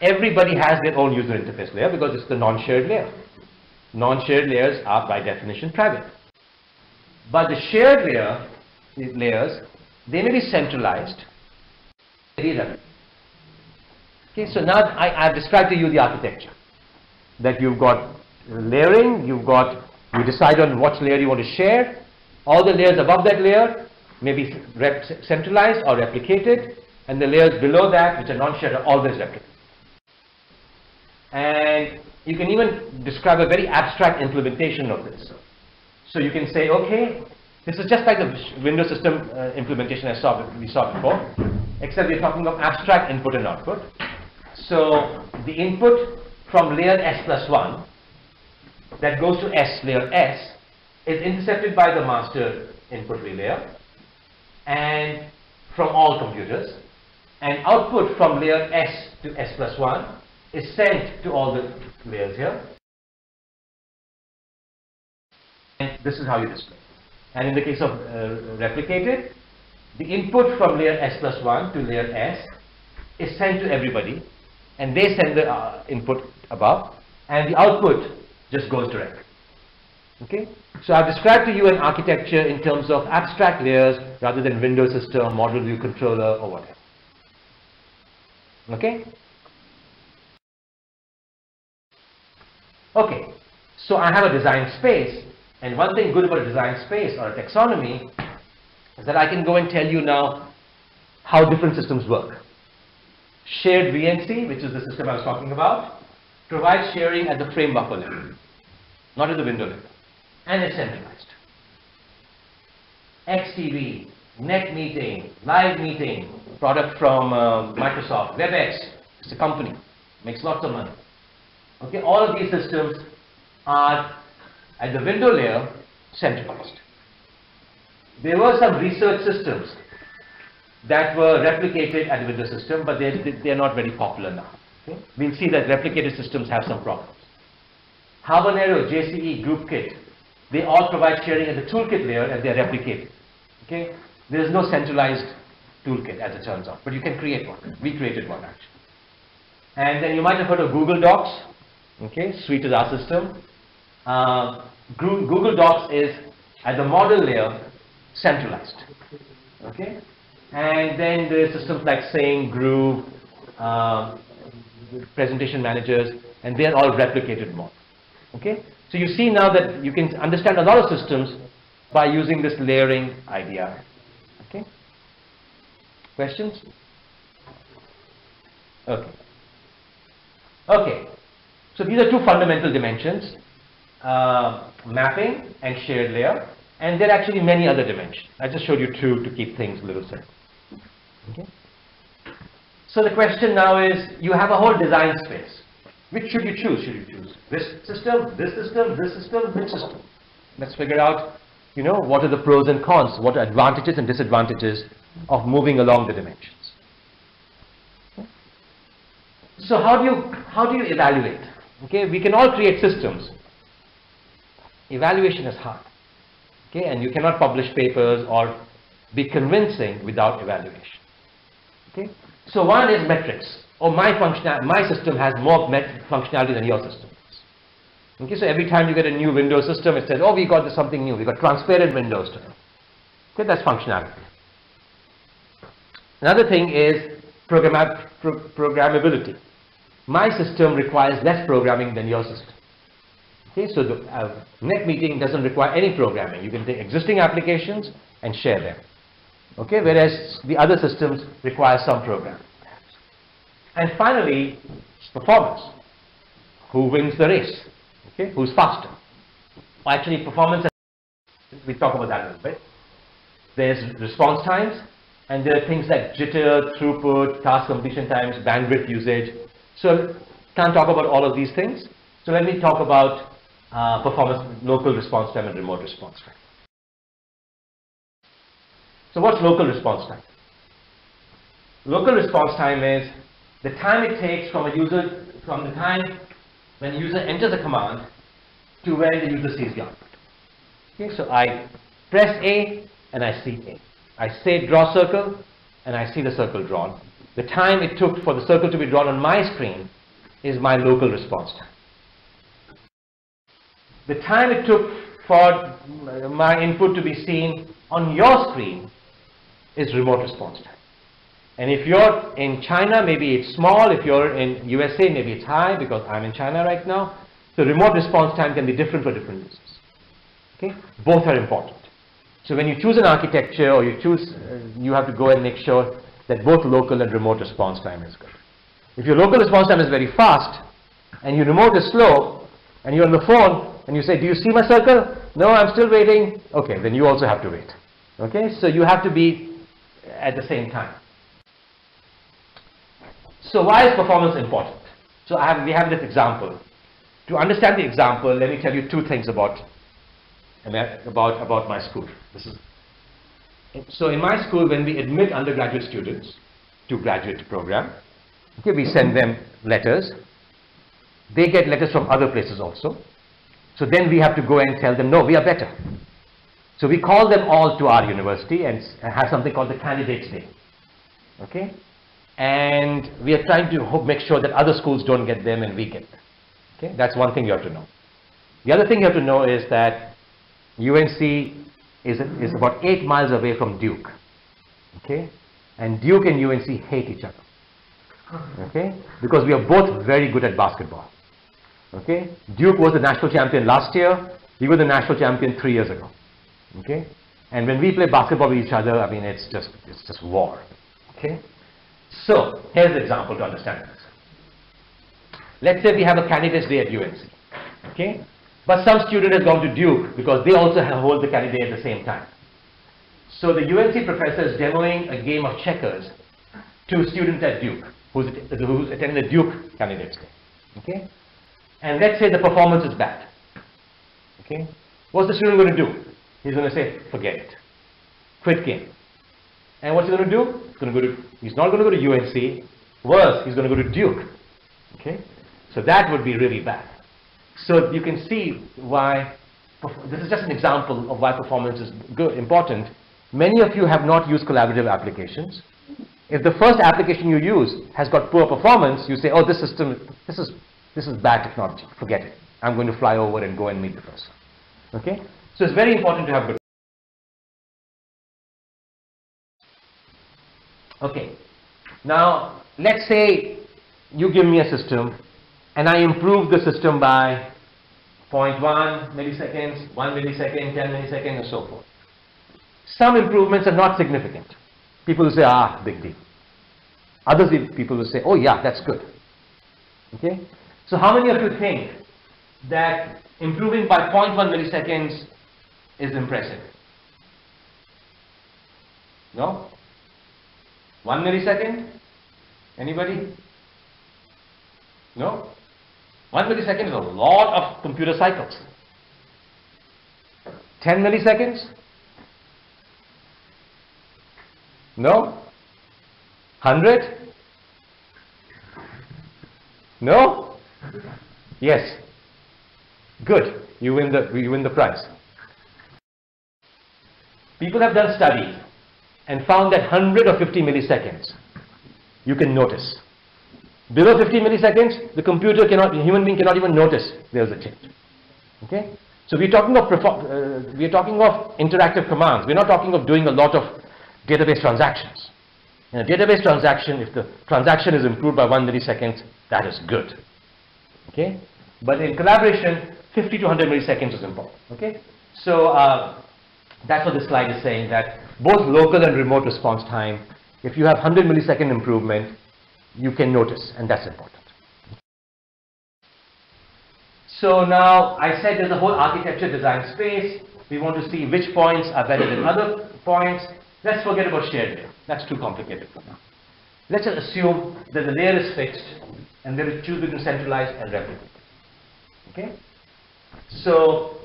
Everybody has their own user interface layer because it's the non-shared layer. Non-shared layers are by definition private. But the shared layers, they may be centralized. Okay, so now I've described to you the architecture. That you've got layering, you decide on what layer you want to share. All the layers above that layer may be centralized or replicated, and the layers below that, which are non-shared, are always replicated. And you can even describe a very abstract implementation of this. So you can say, okay, this is just like the window system implementation we saw before, except we're talking of abstract input and output. So the input from layer S+1 that goes to layer S is intercepted by the master input relayer and from all computers, and output from layer S to S+1 is sent to all the layers here, and this is how you display. And in the case of replicated, the input from layer S+1 to layer S is sent to everybody, and they send the input above, and the output just goes direct. Okay, so I've described to you an architecture in terms of abstract layers rather than window system, model view controller, or whatever. Okay. Okay, so I have a design space, and one thing good about a design space or a taxonomy is that I can go and tell you now how different systems work. Shared VNC, which is the system I was talking about, provides sharing at the frame buffer level, not at the window level, and it's centralized. XTV, Net Meeting, Live Meeting, product from Microsoft, WebEx, it's a company, makes lots of money. Okay, all of these systems are at the window layer centralized. There were some research systems that were replicated at the window system, but they're not very popular now. Okay? We'll see that replicated systems have some problems. Habanero, JCE, GroupKit, they all provide sharing at the toolkit layer and they're replicated. Okay? There is no centralized toolkit as it turns out, but you can create one. We created one actually. And then you might have heard of Google Docs. Okay, Suite is our system. Google Docs is at the model layer centralized. Okay, and then there are systems like Sing, Groove, presentation managers, and they are all replicated model. Okay, so you see now that you can understand a lot of systems by using this layering idea. Okay, questions? Okay. Okay, so these are two fundamental dimensions, mapping and shared layer, and there are actually many other dimensions. I just showed you two to keep things a little simple. Okay. So the question now is, you have a whole design space. Which should you choose? Should you choose this system, this system, this system, which system? Let's figure out, you know, what are the pros and cons, what are advantages and disadvantages of moving along the dimensions. So how do you evaluate? Okay, we can all create systems. Evaluation is hard. Okay, and you cannot publish papers or be convincing without evaluation. Okay, so one is metrics. Oh, my system has more functionality than your system. Okay, so every time you get a new Windows system, it says, oh, we got something new. We got transparent Windows today. Okay, that's functionality. Another thing is programmability. My system requires less programming than your system. Okay, so the Net Meeting doesn't require any programming. You can take existing applications and share them. Okay, whereas the other systems require some programming. And finally, performance. Who wins the race? Okay, who's faster? Well, actually, performance, we'll talk about that a little bit. There's response times, and there are things like jitter, throughput, task completion times, bandwidth usage. So can't talk about all of these things. So let me talk about performance, local response time and remote response time. So what's local response time? Local response time is the time it takes from the time when the user enters a command to when the user sees the output. Okay, so I press A and I see A. I say draw circle and I see the circle drawn. The time it took for the circle to be drawn on my screen is my local response time. The time it took for my input to be seen on your screen is remote response time. And if you're in China, maybe it's small. If you're in USA, maybe it's high, because I'm in China right now. So remote response time can be different for different users. Okay, both are important. So when you choose an architecture or you have to go and make sure that both local and remote response time is good. If your local response time is very fast and your remote is slow and you're on the phone and you say, do you see my circle? No, I'm still waiting. Okay, then you also have to wait. Okay, so you have to be at the same time. So why is performance important? So we have this example. To understand the example, let me tell you two things about my school. So in my school, when we admit undergraduate students to graduate program, okay, we send them letters. They get letters from other places also. So then we have to go and tell them, no, we are better. So we call them all to our university and have something called the Candidates Day. Okay? And we are trying to make sure that other schools don't get them and we get them. Okay? That's one thing you have to know. The other thing you have to know is that UNC is about 8 miles away from Duke. Okay? And Duke and UNC hate each other. Okay? Because we are both very good at basketball. Okay, Duke was the national champion last year. We were the national champion 3 years ago. Okay, and when we play basketball with each other, I mean, it's just war. Okay, so here's the example to understand this. Let's say we have a candidates day at UNC. Okay, but some student has gone to Duke because they also hold the candidate day at the same time. So the UNC professor is demoing a game of checkers to students at Duke who's attending the Duke candidates day. Okay, and let's say the performance is bad. Okay, what's the student going to do? He's going to say, forget it, quit game. And what's he going to do? He's not going to go to UNC. Worse, he's going to go to Duke. Okay, so that would be really bad. So you can see why. This is just an example of why performance is important. Many of you have not used collaborative applications. If the first application you use has got poor performance, you say, oh, this is bad technology, forget it. I'm going to fly over and go and meet the person. Okay? So it's very important to have good. Okay. Now, let's say you give me a system and I improve the system by 0.1 milliseconds, 1 millisecond, 10 milliseconds, and so forth. Some improvements are not significant. People will say, ah, big deal. Others people will say, oh yeah, that's good. Okay? So how many of you think that improving by 0.1 milliseconds is impressive? No? 1 millisecond? Anybody? No? 1 millisecond is a lot of computer cycles. 10 milliseconds? No? 100? No? Yes. Good. You win the prize. People have done studies and found that 100 or 50 milliseconds you can notice. Below 50 milliseconds, the human being cannot even notice there's a change. Okay? So we're talking of interactive commands. We're not talking of doing a lot of database transactions. In a database transaction, if the transaction is improved by 1 millisecond, that is good. Okay? But in collaboration, 50 to 100 milliseconds is important. Okay? So that's what this slide is saying, that both local and remote response time, if you have 100 millisecond improvement, you can notice, and that's important. So now I said there's a whole architecture design space. We want to see which points are better than other points. Let's forget about shared layer. That's too complicated for now. Let's just assume that the layer is fixed and there is choose between centralized and replicate. Okay? So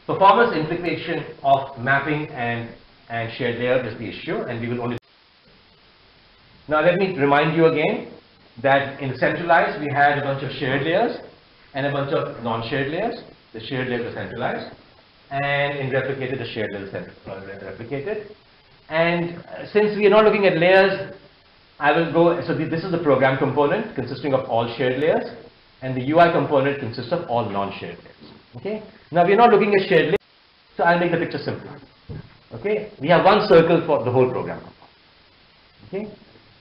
performance implication of mapping and shared layer is the issue, and we will only. Now let me remind you again that in centralized we had a bunch of shared layers and a bunch of non-shared layers. The shared layers are centralized, and in replicated the shared layers are replicated. And since we are not looking at layers, I will go. So this is the program component consisting of all shared layers, and the UI component consists of all non-shared layers. Okay. Now we are not looking at shared layers, so I'll make the picture simpler. Okay. We have one circle for the whole program. Okay.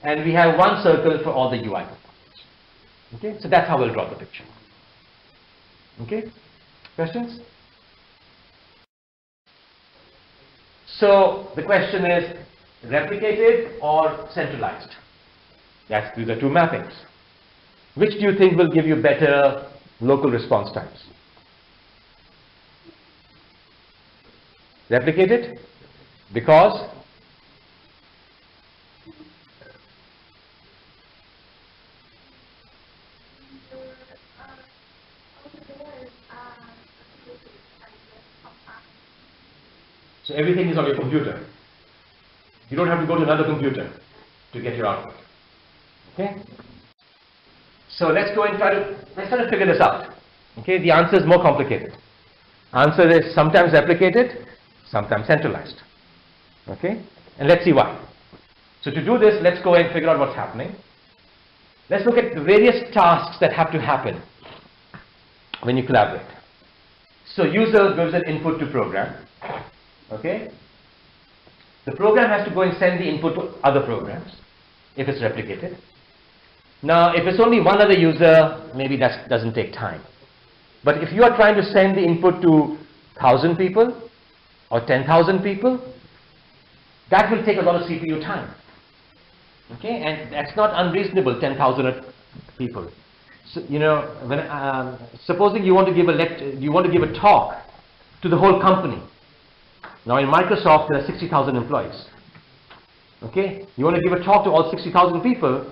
And we have one circle for all the UI components. Okay, so that's how we'll draw the picture. Okay, questions? So the question is replicated or centralized? These are two mappings. Which do you think will give you better local response times? Replicated? Because? So everything is on your computer. You don't have to go to another computer to get your output. Okay? So let's try to figure this out. Okay? The answer is more complicated. Answer is sometimes replicated, sometimes centralized. Okay? And let's see why. So to do this, let's go and figure out what's happening. Let's look at the various tasks that have to happen when you collaborate. So user gives an input to program. Okay? The program has to go and send the input to other programs if it's replicated. Now, if it's only one other user, maybe that doesn't take time. But if you are trying to send the input to 1,000 people or 10,000 people, that will take a lot of CPU time. Okay, and that's not unreasonable, 10,000 people. So, you know, when, supposing you want to give a talk to the whole company. Now in Microsoft there are 60,000 employees. Okay, you want to give a talk to all 60,000 people.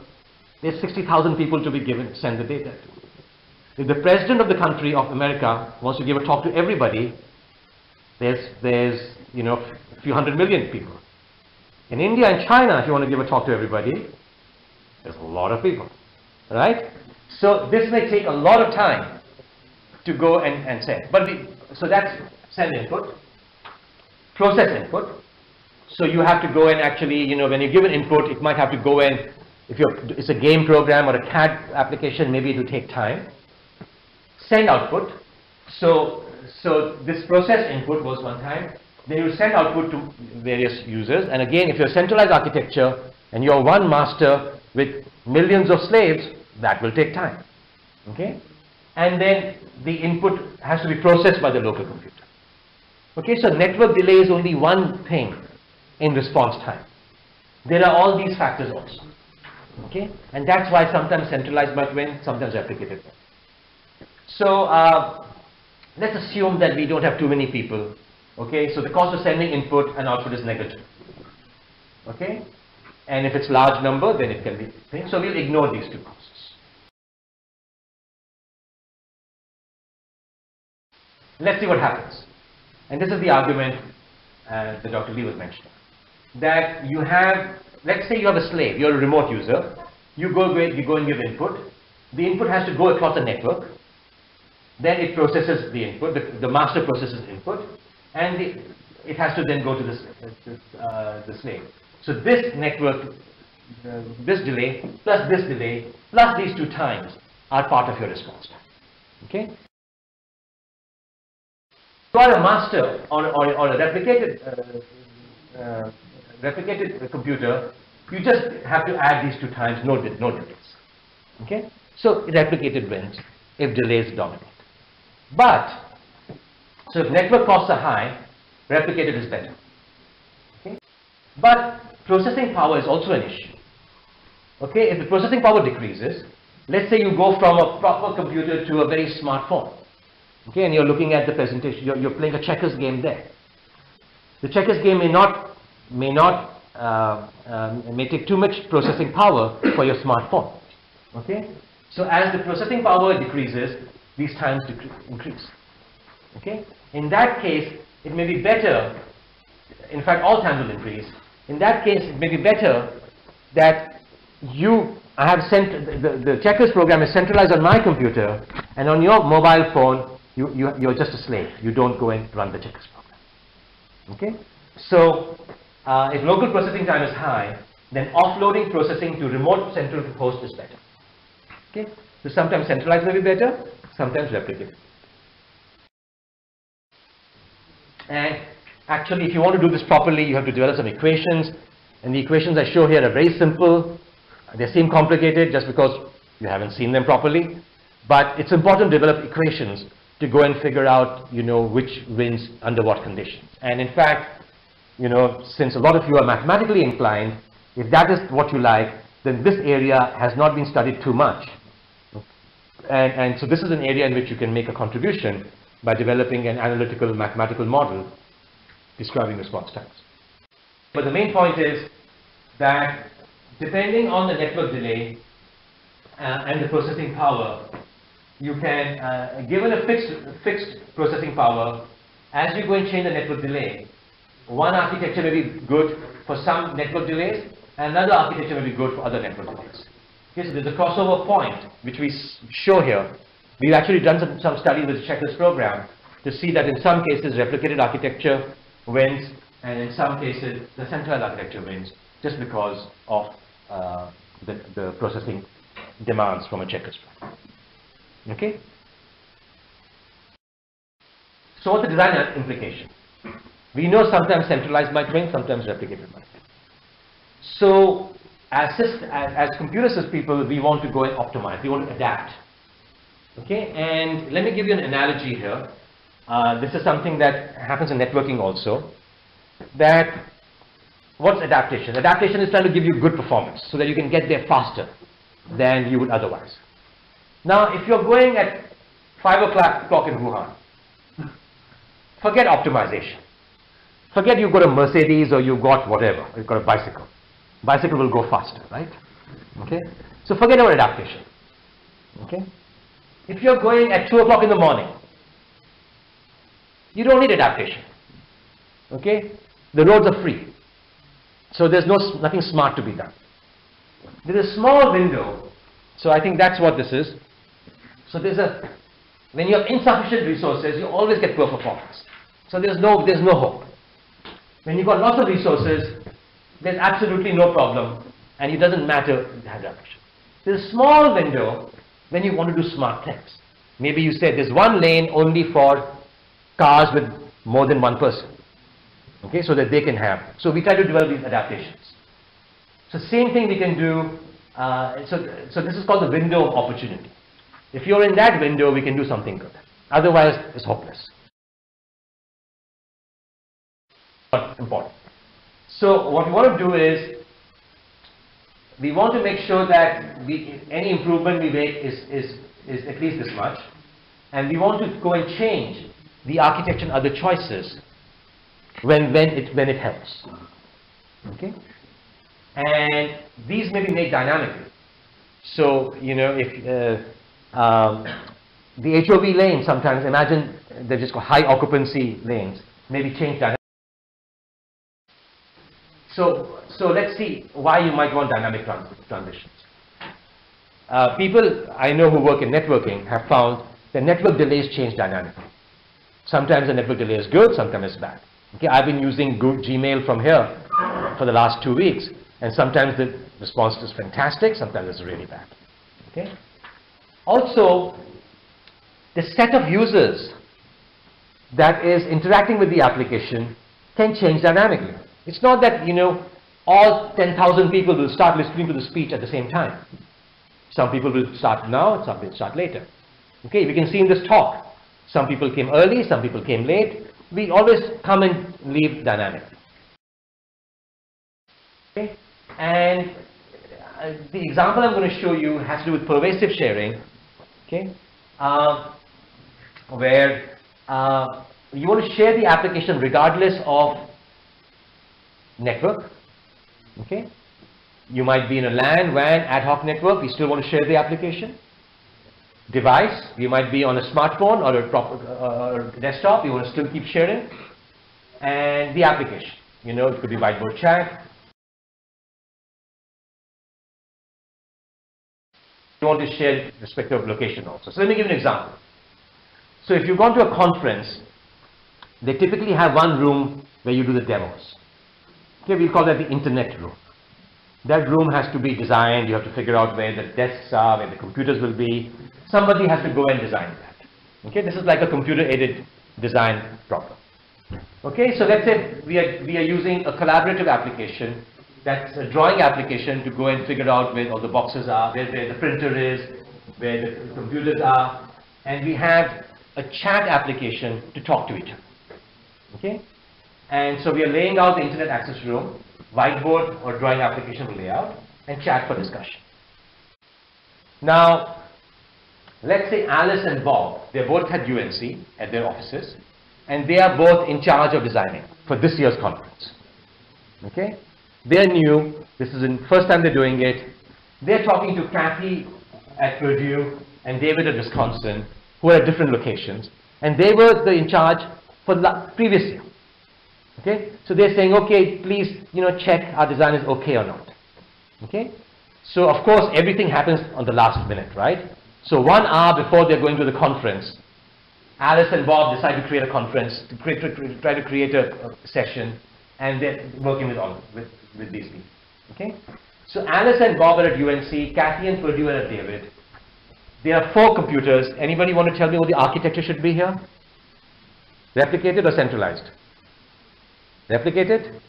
There's 60,000 people to be given, send the data to. If the president of the country of America wants to give a talk to everybody, there's you know, a few hundred million people. In India and China, if you want to give a talk to everybody, there's a lot of people, right? So this may take a lot of time to go and send. But so that's send input, process input. So you have to go and actually, you know, when you give an input, it might have to go in. If it's a game program or a CAD application, maybe it will take time. Send output. So this process input was one time. Then you send output to various users. And again, if you're a centralized architecture and you're one master with millions of slaves, that will take time. Okay? And then the input has to be processed by the local computer. Okay, so network delay is only one thing in response time. There are all these factors also. Okay, and that's why sometimes centralized might win, sometimes replicated win. So let's assume that we don't have too many people. Okay, so the cost of sending input and output is negligible. Okay, and if it's large number, then it can be thing. So we'll ignore these two costs. Let's see what happens. And this is the argument that Dr. Lee was mentioning. That you have, let's say you have a slave, you're a remote user, you go and give input. The input has to go across the network. Then it processes the input, the master processes input, and it has to then go to the slave. So this network, this delay, plus these two times are part of your response time. Okay? You are a master or a replicated computer, you just have to add these two times, no delays. Okay? So replicated wins if delays dominate. But, so if network costs are high, replicated is better. Okay? But processing power is also an issue. Okay? If the processing power decreases, let's say you go from a proper computer to a very smartphone. Okay, and you're looking at the presentation, you're playing a checkers game there. The checkers game may take too much processing power for your smartphone. Okay, so as the processing power decreases, these times increase. Okay, in that case, it may be better. In fact, all times will increase. In that case, it may be better that I have sent the checkers program is centralized on my computer, and on your mobile phone, you're just a slave. You don't go and run the checkers program. Okay? So, if local processing time is high, then offloading processing to remote central host is better. Okay? So sometimes centralized may be better, sometimes replicated. And actually, if you want to do this properly, you have to develop some equations. And the equations I show here are very simple. They seem complicated just because you haven't seen them properly. But it's important to develop equations to go and figure out, you know, which wins under what conditions. And in fact, you know, since a lot of you are mathematically inclined, if that is what you like, then this area has not been studied too much. And so this is an area in which you can make a contribution by developing an analytical mathematical model describing response times. But the main point is that depending on the network delay and the processing power, you can, given a fixed processing power, as you go and change the network delay, one architecture may be good for some network delays, and another architecture may be good for other network delays. Okay, so there's a crossover point which we show here. We've actually done some studies with the checkers program to see that in some cases replicated architecture wins, and in some cases the centralized architecture wins, just because of the processing demands from a checkers program. Okay? So what's the design implication? We know sometimes centralized might win, sometimes replicated might win. So as computer systems people, we want to go and optimize. We want to adapt. Okay, and let me give you an analogy here. This is something that happens in networking also. That what's adaptation? Adaptation is trying to give you good performance so that you can get there faster than you would otherwise. Now, if you're going at 5 o'clock in Wuhan, forget optimization. Forget you've got a Mercedes or you've got whatever, you've got a bicycle. Bicycle will go faster, right? Okay, so forget about adaptation. Okay, if you're going at 2 o'clock in the morning, you don't need adaptation. Okay, the roads are free, so there's nothing smart to be done. There is a small window, so I think that's what this is. So when you have insufficient resources, you always get poor performance. So there's no hope. When you've got lots of resources, there's absolutely no problem, and it doesn't matter the adaptation. There's a small window when you want to do smart things. Maybe you say there's one lane only for cars with more than one person. Okay, so that they can have. So we try to develop these adaptations. So same thing we can do. So this is called the window of opportunity. If you're in that window, we can do something good. Otherwise, it's hopeless. Not important. So what we want to do is, we want to make sure that any improvement we make is at least this much, and we want to go and change the architecture and other choices when it helps. Okay, and these may be made dynamically. So if the HOV lane, sometimes imagine they're just got high occupancy lanes, maybe change dynamically. So let's see why you might want dynamic transitions. People I know who work in networking have found that network delays change dynamically. Sometimes the network delay is good, sometimes it's bad. Okay, I've been using Gmail from here for the last 2 weeks, and sometimes the response is fantastic, sometimes it's really bad. Okay. Also, the set of users that is interacting with the application can change dynamically. It's not that all 10,000 people will start listening to the speech at the same time. Some people will start now, some will start later. Okay, we can see in this talk, some people came early, some people came late. We always come and leave dynamically. Okay, and the example I'm going to show you has to do with pervasive sharing. Okay, where you want to share the application regardless of network. Okay, you might be in a LAN, WAN, ad hoc network, we still want to share the application. Device, you might be on a smartphone or a desktop, you want to still keep sharing. And the application, it could be whiteboard chat. You want to share respective location also. So let me give you an example. So if you've gone to a conference, they typically have one room where you do the demos. Okay, we call that the internet room. That room has to be designed. You have to figure out where the desks are, where the computers will be. Somebody has to go and design that. Okay, this is like a computer-aided design problem. Okay, so let's say we are using a collaborative application. That's a drawing application to go and figure out where all the boxes are, where the printer is, where the computers are, and we have a chat application to talk to each other. Okay, and so we are laying out the internet access room, whiteboard or drawing application layout, and chat for discussion. Now, let's say Alice and Bob, they both had UNC at their offices, and they are both in charge of designing for this year's conference. Okay, they're new. This is the first time they're doing it. They're talking to Kathy at Purdue and David at Wisconsin, who are at different locations, and they were in charge for the previous year. Okay, so they're saying, okay, please, check our design is okay or not. Okay, so of course everything happens on the last minute, right? So 1 hour before they're going to the conference, Alice and Bob decide to create a conference, try to create a session, and they're working with these people. Okay, so Alice and Bob are at UNC, Kathy and Purdue are at David. There are 4 computers. Anybody want to tell me what the architecture should be here? Replicated or centralized? Replicated?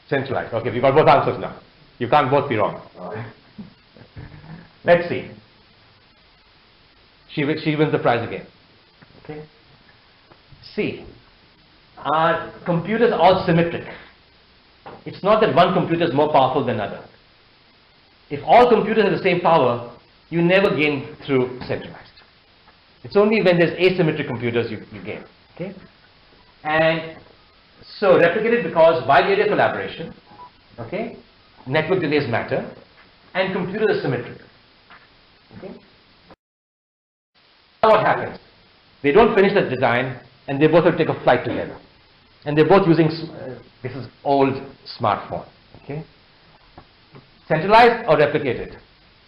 Centralized. Okay, we've got both answers now. You can't both be wrong. Let's see. She wins the prize again. Okay. C. Are computers all symmetric? It's not that one computer is more powerful than another. If all computers have the same power, you never gain through centralized. It's only when there's asymmetric computers you gain. Okay? And so replicated because wide area collaboration, okay, network delays matter, and computers are symmetric. Okay? Now what happens? They don't finish the design and they both have to take a flight together. And they're both using, this is old smartphone. Okay? Centralized or replicated?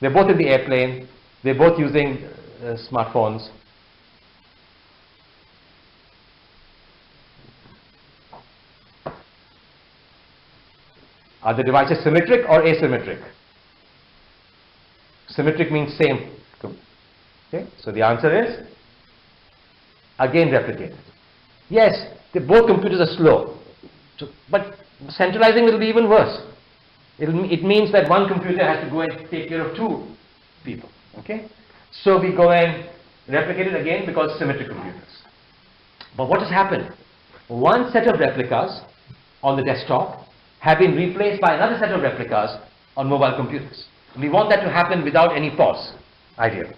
They're both in the airplane, they're both using smartphones. Are the devices symmetric or asymmetric? Symmetric means same. Okay, so the answer is again replicated. Yes, both computers are slow, but centralizing will be even worse. It means that one computer has to go and take care of two people. Okay, so we go and replicate it again because symmetric computers. But what has happened? One set of replicas on the desktop have been replaced by another set of replicas on mobile computers. We want that to happen without any pause, ideally.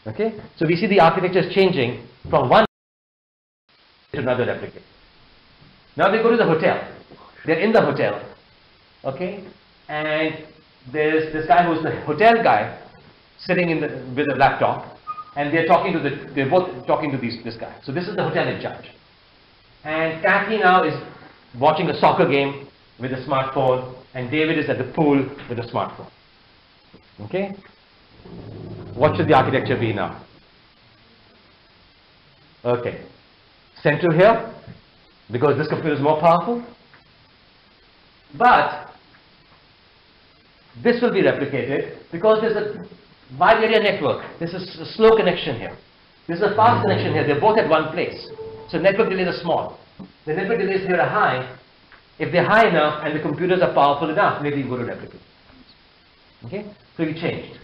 Okay, so we see the architecture is changing from one to another replica. Now they go to the hotel. They're in the hotel. Okay, and there's this guy who's the hotel guy sitting with a laptop, and they're both talking to this guy. So this is the hotel in charge. And Kathy now is watching a soccer game with a smartphone, and David is at the pool with a smartphone. Okay? What should the architecture be now? Okay. Central here, because this computer is more powerful. But this will be replicated because there's a wide area network. This is a slow connection here. This is a fast connection here. They're both at one place. So network delays are small. The network delays here are high. If they're high enough and the computers are powerful enough, maybe you go to replicate. Okay? So we changed.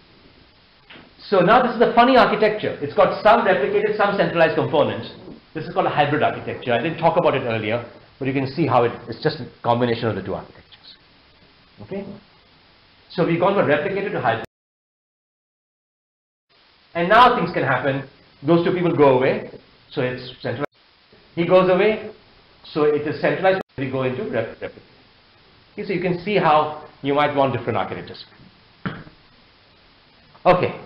So now this is a funny architecture. It's got some replicated, some centralized components. This is called a hybrid architecture. I didn't talk about it earlier, but you can see how it's just a combination of the two architectures. Okay? So we've gone from replicated to hybrid. And now things can happen. Those two people go away, so it's centralized. He goes away, so it is centralized. We go into replicate. Okay, so you can see how you might want different architectures. Okay.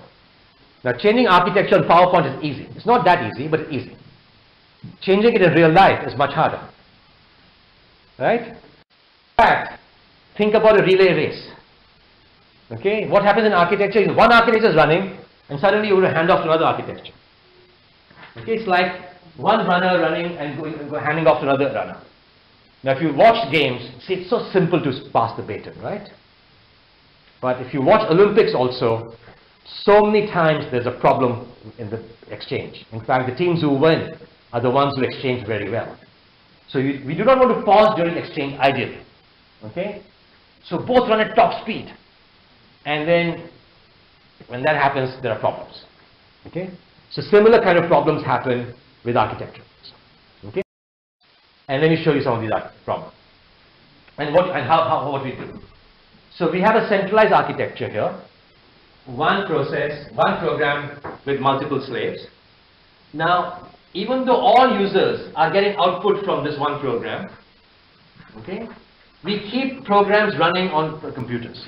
Now changing architecture on PowerPoint is easy. It's not that easy, but it's easy. Changing it in real life is much harder. Right? In fact, think about a relay race. Okay? What happens in architecture is one architecture is running and suddenly you will hand off to another architecture. Okay? It's like one runner running and handing off to another runner. Now if you watch games, see, it's so simple to pass the baton, right? But if you watch Olympics also, so many times there's a problem in the exchange. In fact, the teams who win are the ones who exchange very well. So we do not want to pause during exchange ideally. Okay? So both run at top speed. And then when that happens, there are problems. Okay? So similar kind of problems happen with architecture. Okay? And let me show you some of these problems. And what we do. So we have a centralized architecture here. One process, one program with multiple slaves. Now, even though all users are getting output from this one program, okay, we keep programs running on computers.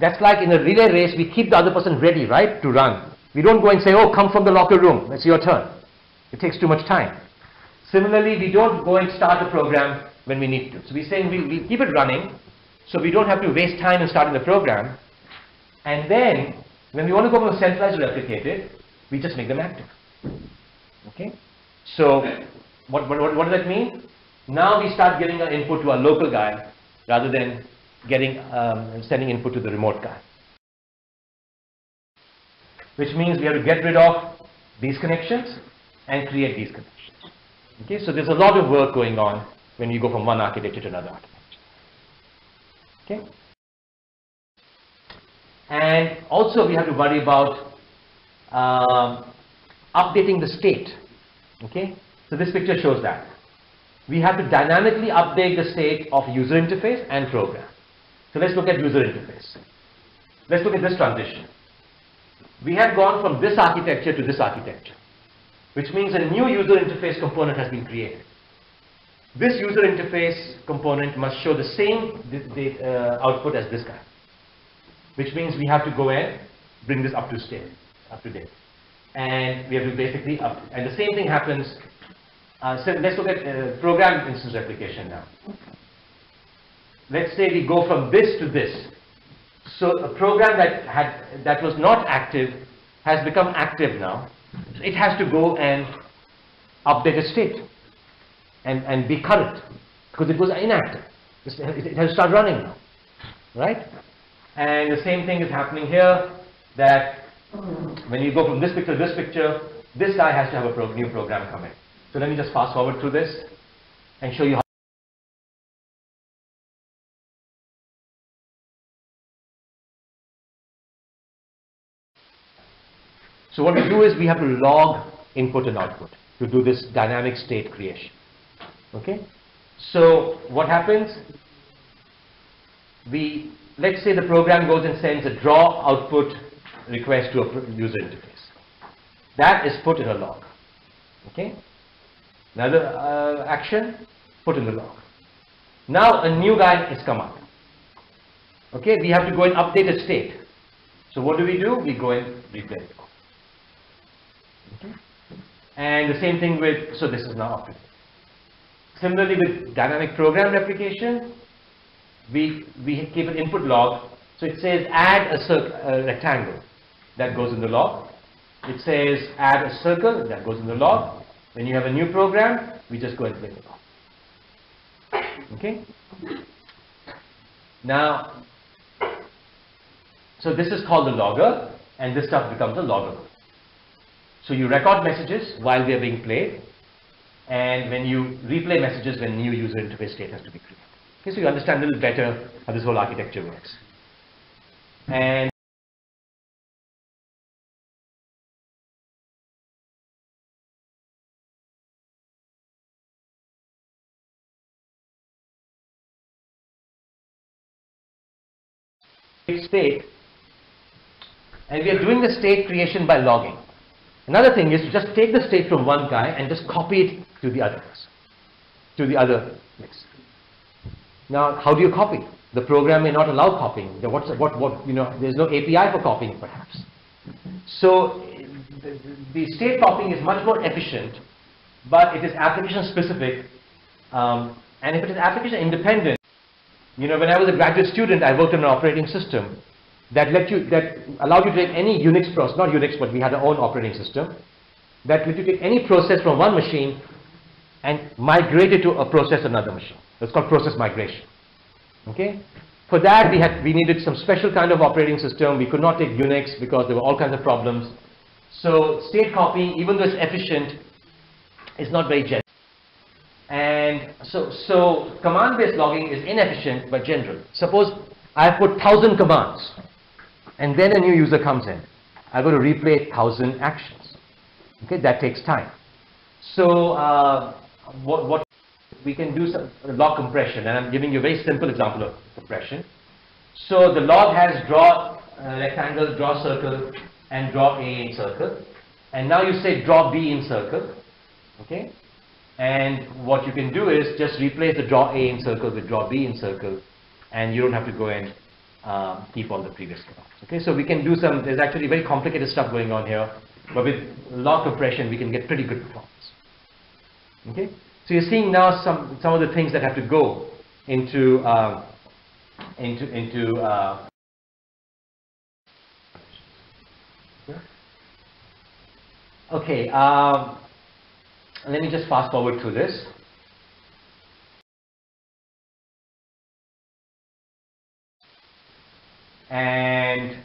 That's like in a relay race, we keep the other person ready, right, to run. We don't go and say, oh, come from the locker room, it's your turn. It takes too much time. Similarly, we don't go and start a program when we need to. So we're saying we keep it running, so we don't have to waste time in starting the program. And then, when we want to go from centralized to replicated, we just make them active. Okay? So, what does that mean? Now we start giving our input to our local guy rather than sending input to the remote guy. Which means we have to get rid of these connections and create these connections. Okay? So there's a lot of work going on when you go from one architecture to another architecture. Okay. And also we have to worry about updating the state. Okay. So this picture shows that. We have to dynamically update the state of user interface and program. So let's look at user interface. Let's look at this transition. We have gone from this architecture to this architecture, which means a new user interface component has been created. This user interface component must show the same output as this guy, which means we have to go and bring this up to date. And we have to basically and the same thing happens. So let's look at program instance replication now. Let's say we go from this to this. So a program that was not active has become active now. So it has to go and update its state and be current, because it was inactive. It has to start running now, right? And the same thing is happening here, that when you go from this picture to this picture, this guy has to have a new program come in. So let me just fast forward through this and show you how. So what we do is we have to log input and output to do this dynamic state creation. Okay. So what happens? Let's say the program goes and sends a draw output request to a user interface. That is put in a log. Okay. Another action, put in the log. Now a new guy has come up. Okay, we have to go and update a state. So what do? We go and replay it. Okay. And the same thing with, so this is now up to date. Similarly with dynamic program replication, we keep an input log. So it says add a rectangle, that goes in the log. It says add a circle, that goes in the log. When you have a new program, we just go and play the log. Okay? Now, so this is called the logger, and this stuff becomes a logger. So you record messages while they are being played, and when you replay messages when new user interface state has to be created. Okay, so you understand a little better how this whole architecture works. And state, and we are doing the state creation by logging. Another thing is to just take the state from one guy and just copy it to the other person, to the other place. Now, how do you copy? The program may not allow copying. There's no API for copying, perhaps. So the state copying is much more efficient, but it is application specific. And if it is application independent, when I was a graduate student, I worked on an operating system that allowed you to take any Unix process, not Unix, but we had our own operating system, that let you take any process from one machine and migrate it to a process another machine. It's called process migration. Okay? For that, we needed some special kind of operating system. We could not take Unix because there were all kinds of problems. So state copying, even though it's efficient, is not very general. And so command-based logging is inefficient but general. Suppose I have put 1,000 commands and then a new user comes in. I'm going to replay 1,000 actions. Okay, that takes time. So what we can do some log compression, and I'm giving you a very simple example of compression. So the log has draw rectangle, draw circle, and draw A in circle. And now you say draw B in circle. Okay. And what you can do is just replace the draw A in circle with draw B in circle, and you don't have to go and keep all the previous commands. Okay, so we can do there's actually very complicated stuff going on here, but with log compression we can get pretty good performance. Okay, so you're seeing now some of the things that have to go into okay. Let me just fast forward through this. And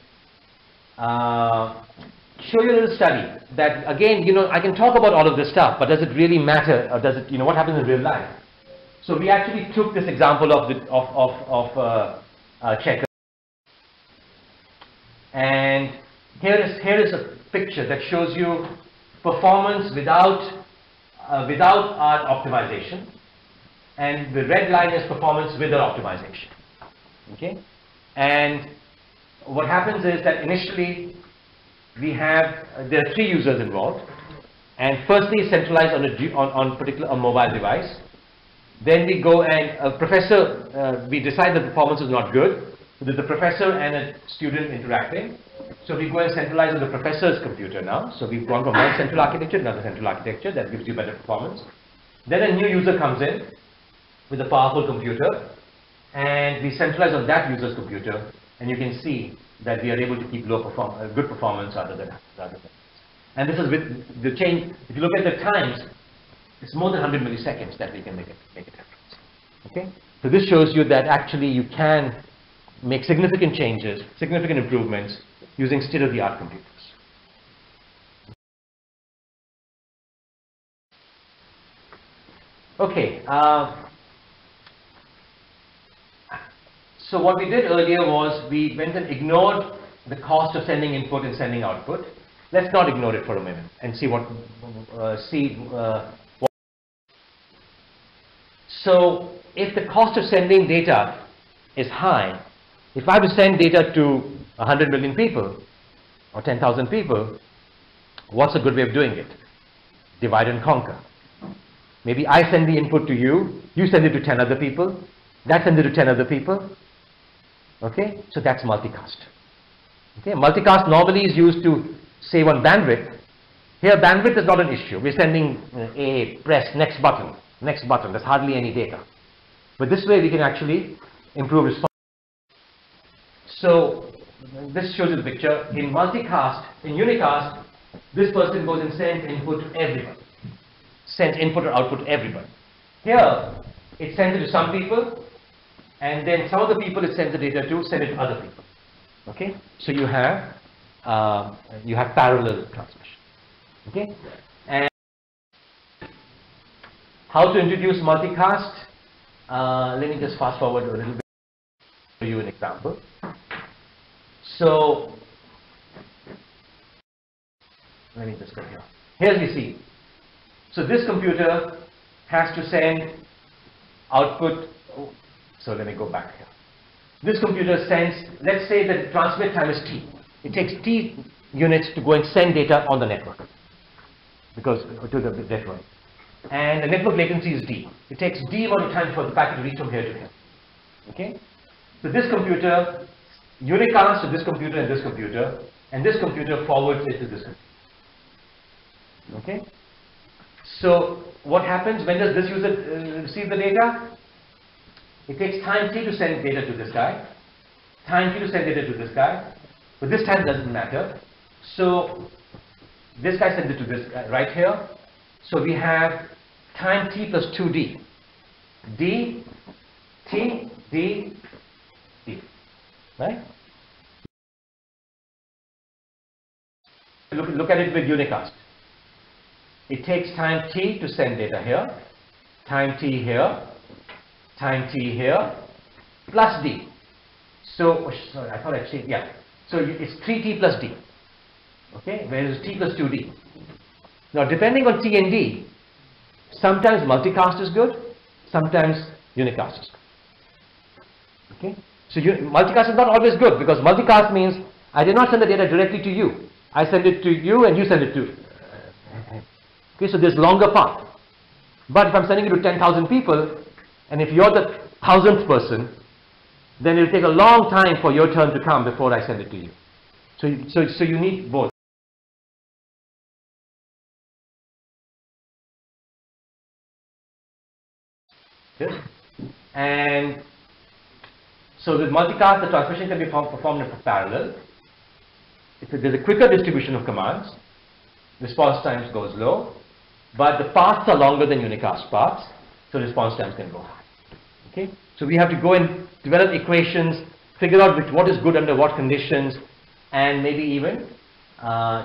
show you a little study that, again, I can talk about all of this stuff, but does it really matter, or does it, what happens in real life? So we actually took this example of checker. And here is a picture that shows you performance without our optimization, and the red line is performance with our optimization. Okay, and what happens is that initially there are 3 users involved, and firstly centralized on a mobile device. Then we go and we decide the performance is not good. So there's a professor and a student interacting. So we go and centralize on the professor's computer now. So we've gone from one central architecture to another central architecture that gives you better performance. Then a new user comes in with a powerful computer, and we centralize on that user's computer, and you can see that we are able to keep good performance rather than. And this is with the change. If you look at the times, it's more than 100 milliseconds that we can make a difference. Okay, so this shows you that actually you can make significant changes, significant improvements using state-of-the-art computers. Okay, so what we did earlier was we went and ignored the cost of sending input and sending output. Let's not ignore it for a minute and see what. So if the cost of sending data is high, if I have to send data to 100 million people or 10,000 people, what's a good way of doing it? Divide and conquer. Maybe I send the input to you, you send it to 10 other people, that sends it to 10 other people. Okay, so that's multicast. Okay, multicast normally is used to save on bandwidth. Here bandwidth is not an issue. We're sending press next button, there's hardly any data. But this way we can actually improve response. So this shows you the picture. In multicast, in unicast, this person goes and sends input to everyone. Sends input or output to everyone. Here, it sends it to some people, and then some of the people it sends the data to send it to other people. Okay, so you have parallel transmission. Okay, and how to introduce multicast? Let me just fast forward a little bit to show you an example. So let me just go here. Here we see. So this computer has to send output. So let me go back here. This computer sends, let's say the transmit time is T. It takes T units to go and send data on the network, because to the network. And the network latency is D. It takes D amount of time for the packet to reach from here to here. Okay? So this computer unicast to this computer and this computer forwards it to this computer. Okay? So what happens? When does this user receive the data? It takes time T to send data to this guy, time T to send data to this guy, but this time doesn't matter. So this guy sends it to this guy right here. So we have time T plus 2D. D, T, D, D. Right? Look at it with unicast. It takes time T to send data here, time T here, time T here, plus D. So, sorry, I thought I'd say, yeah. So it's 3T plus D. Okay, whereas T plus 2D. Now, depending on T and D, sometimes multicast is good, sometimes unicast is good. Okay, so multicast is not always good, because multicast means I did not send the data directly to you. I send it to you and you send it to. Okay, so there's longer path. But if I'm sending it to 10,000 people, and if you're the 1,000th person, then it will take a long time for your turn to come before I send it to you. So you need both. Yes. And so with multicast, the transmission can be performed in parallel. There's a quicker distribution of commands. Response times goes low, but the paths are longer than unicast paths, so response times can go high. Okay, so we have to go and develop equations, figure out what is good under what conditions, and maybe even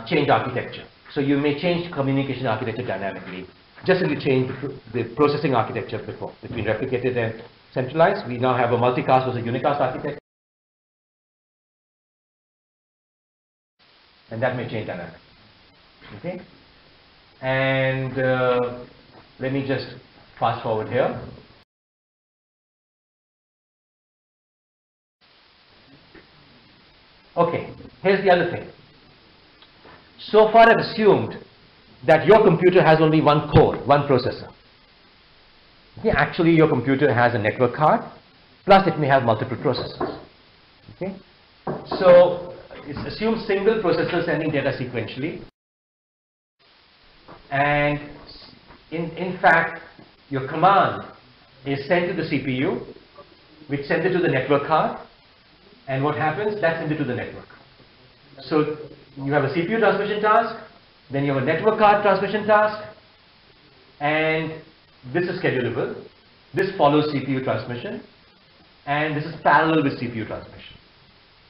change architecture. So you may change communication architecture dynamically, just as you change the processing architecture before between replicated and centralized. We now have a multicast versus unicast architecture. and that may change dynamically. Okay? And let me just fast forward here. Okay, here's the other thing. So far I've assumed that your computer has only one core, one processor. Okay, actually your computer has a network card, plus it may have multiple processors. Okay, so it's assumed single processor sending data sequentially, and in fact your command is sent to the CPU, which sends it to the network card, and what happens? That's sent it to the network. So you have a CPU transmission task, then you have a network card transmission task, and this is schedulable. This follows CPU transmission, and this is parallel with CPU transmission.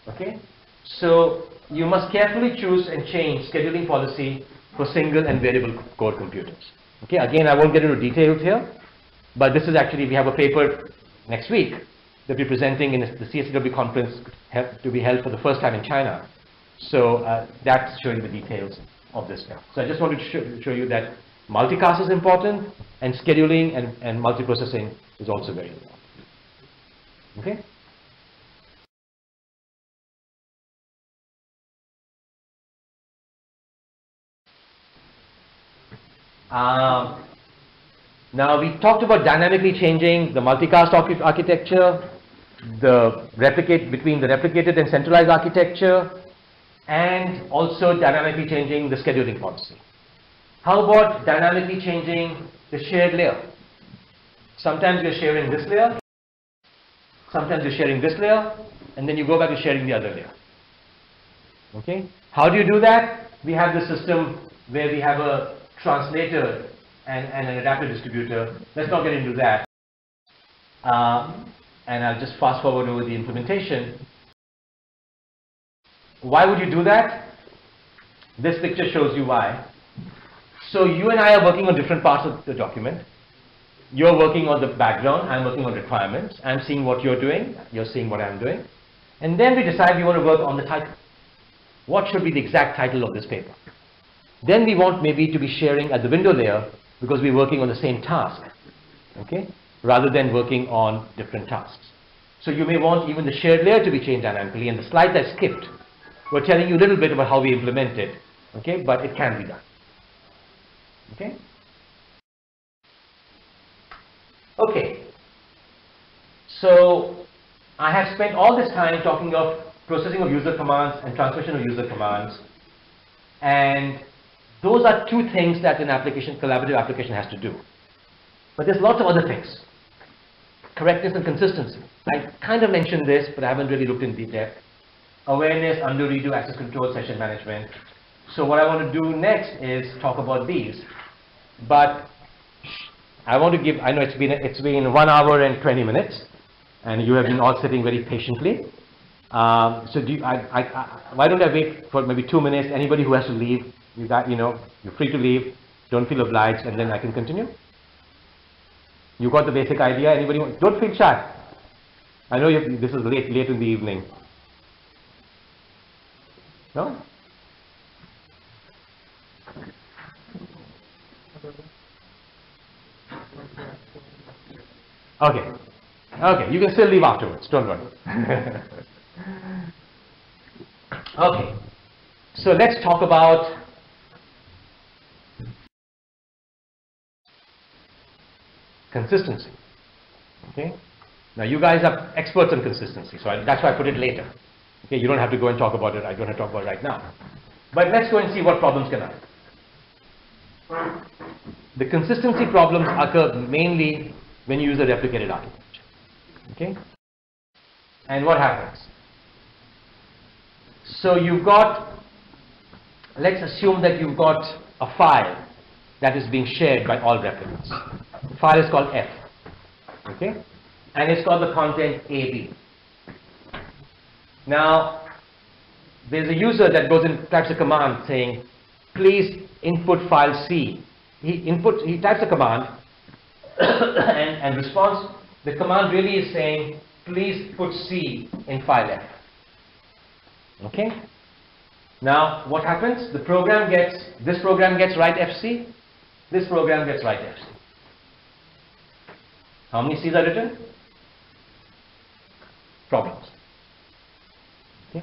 Okay? So you must carefully choose and change scheduling policy for single and variable core computers. Okay? Again, I won't get into details here, but this is actually, we have a paper next week that we're presenting in the CSCW conference to be held for the first time in China. So that's showing the details of this now. So I just wanted to show you that multicast is important, and scheduling and multiprocessing is also very important. Okay? Now we talked about dynamically changing the multicast architecture, the between the replicated and centralized architecture, and also dynamically changing the scheduling policy. How about dynamically changing the shared layer? Sometimes you're sharing this layer, sometimes you're sharing this layer, and then you go back to sharing the other layer. Okay? How do you do that? We have the system where we have a translator and an adaptive distributor. Let's not get into that. And I'll just fast forward over the implementation. Why would you do that? This picture shows you why. So you and I are working on different parts of the document. You're working on the background, I'm working on requirements. I'm seeing what you're doing, you're seeing what I'm doing. And then we decide we want to work on the title. What should be the exact title of this paper? Then we want maybe to be sharing at the window layer because we're working on the same task, okay? Rather than working on different tasks. So you may want even the shared layer to be changed dynamically, and the slides I skipped were telling you a little bit about how we implement it, okay? But it can be done, okay? Okay, so I have spent all this time talking of processing of user commands and transmission of user commands, and those are two things that an application, collaborative application, has to do. But there's lots of other things. Correctness and consistency. I kind of mentioned this, but I haven't really looked in detail. Awareness, undo, redo, access control, session management. So what I want to do next is talk about these. But I want to give, I know it's been 1 hour and 20 minutes, and you have been all sitting very patiently. So why don't I wait for maybe 2 minutes? Anybody who has to leave, you're free to leave. Don't feel obliged, and then I can continue. You got the basic idea. Anybody? Don't feel shy. I know this is late in the evening. No? Okay. Okay, you can still leave afterwards. Don't worry. Okay. So let's talk about consistency. Okay. Now you guys are experts on consistency, so that's why I put it later. Okay, you don't have to go and talk about it. I don't have to talk about it right now. But let's go and see what problems can occur. The consistency problems occur mainly when you use a replicated architecture. Okay. And what happens? So you've got, let's assume that you've got a file that is being shared by all replicants. The file is called F, okay, and it's got the content AB. Now, there's a user that goes and types a command saying, please input file C. He types a command, and response, the command really is saying, please put C in file F. Okay? Now what happens? This program gets write FC, this program gets write FC. How many C's are written? Problems. Okay?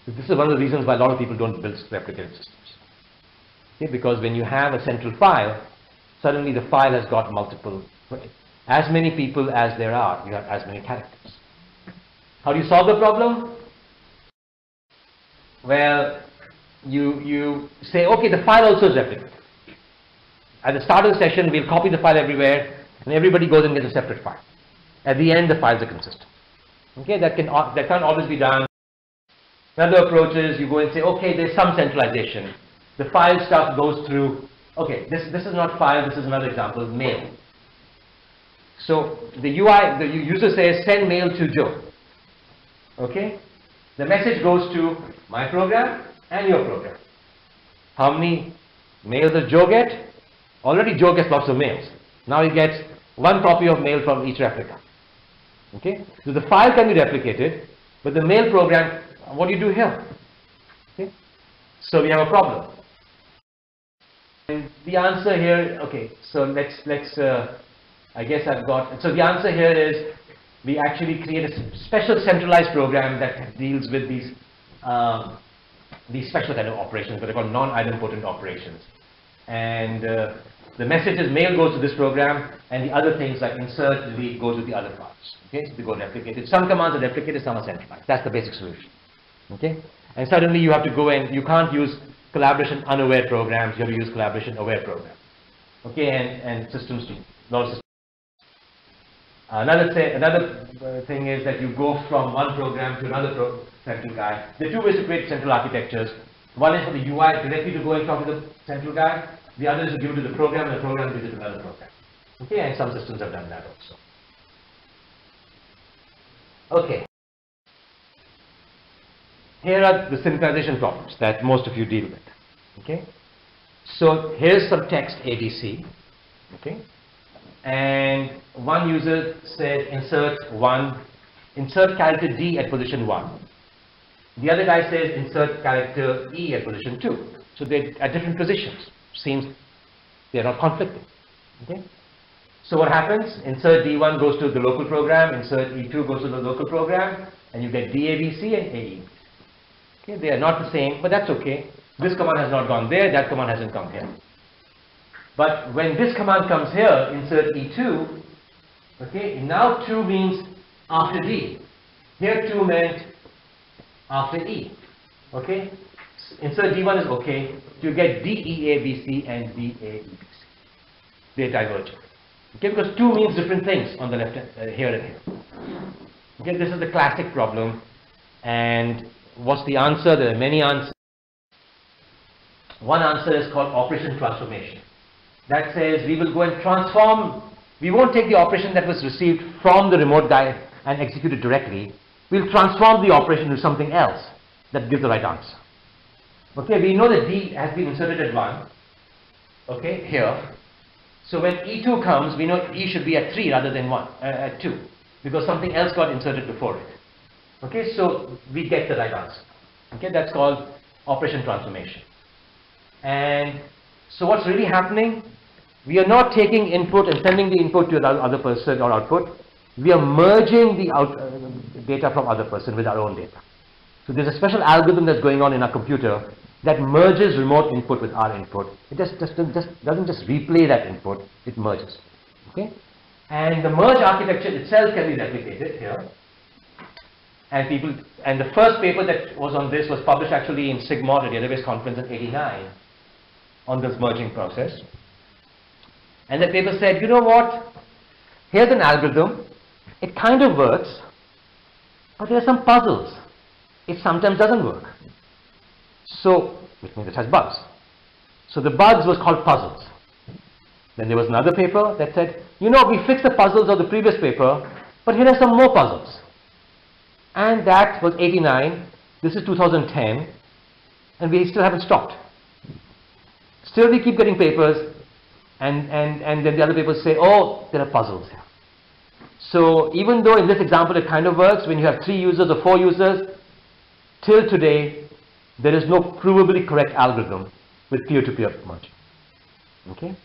So this is one of the reasons why a lot of people don't build replicated systems. Okay? Because when you have a central file, suddenly the file has got multiple, as many people as there are, you have as many characters. How do you solve the problem? Well, you say, okay, the file also is replicated. At the start of the session, we'll copy the file everywhere, and everybody goes and gets a separate file. At the end, the files are consistent. Okay, that can't always be done. Another approach is you go and say, okay, there's some centralization. The file stuff goes through. Okay, this is not file. This is another example, mail. So the user says send mail to Joe. Okay, the message goes to my program and your program. How many mails does Joe get? Already Joe gets lots of mails. Now he gets one copy of mail from each replica. Okay, so the file can be replicated, but the mail program, what do you do here? Okay, so we have a problem. And the answer here, okay, so let's I guess I've got, so the answer here is we actually create a special centralized program that deals with these special kind of operations, what are called non-idempotent operations. And the message is mail goes to this program, and the other things like insert, delete go to the other parts. Okay, so they go replicated. Some commands are replicated, some are centralized. That's the basic solution. Okay, and suddenly you have to go and you can't use collaboration unaware programs. You have to use collaboration aware programs. Okay, and systems too. Lot of systems. Another thing is that you go from one program to another central guy. There are two ways to create central architectures. One is for the UI directly to go and talk to the central guy. The other is to give it to the program, and the program gives it to another program. Okay, and some systems have done that also. Okay. Here are the synchronization problems that most of you deal with. Okay. So here's some text ABC. Okay. And one user said insert character D at position 1. The other guy says insert character E at position 2. So they're at different positions. Seems they're not conflicting. Okay. So what happens? Insert D1 goes to the local program, insert E2 goes to the local program, and you get DABC and AE. Okay, they are not the same, but that's okay. This command has not gone there, that command hasn't come here. But when this command comes here, insert E2, okay, now 2 means after D. Here 2 meant after E. Okay, insert D1 is okay. You get DEABC and DAEBC. They diverge. Okay, because 2 means different things on the left here and here. Okay, this is the classic problem. And what's the answer? There are many answers. One answer is called operation transformation. That says we will go and transform. We won't take the operation that was received from the remote guy and execute it directly. We'll transform the operation to something else that gives the right answer. Okay, we know that D has been inserted at 1. Okay, here. So when E2 comes, we know E should be at 3 rather than at 2, because something else got inserted before it. Okay, so we get the right answer. Okay, that's called operation transformation. And so what's really happening? We are not taking input and sending the input to the other person or output. We are merging the data from other person with our own data. So there's a special algorithm that's going on in our computer that merges remote input with our input. It just doesn't just replay that input, it merges. Okay? And the merge architecture itself can be replicated here. And the first paper that was on this was published actually in SIGMOD at the Database Conference in '89 on this merging process. And the paper said, you know what? Here's an algorithm. It kind of works, but there are some puzzles. It sometimes doesn't work. So, which means it has bugs. So the bugs was called puzzles. Then there was another paper that said, you know, we fixed the puzzles of the previous paper, but here are some more puzzles. And that was '89. This is 2010, and we still haven't stopped. Still we keep getting papers, and then the other papers say, oh, there are puzzles here. So even though in this example it kind of works, when you have 3 users or 4 users, till today there is no provably correct algorithm with peer-to-peer merging. Okay?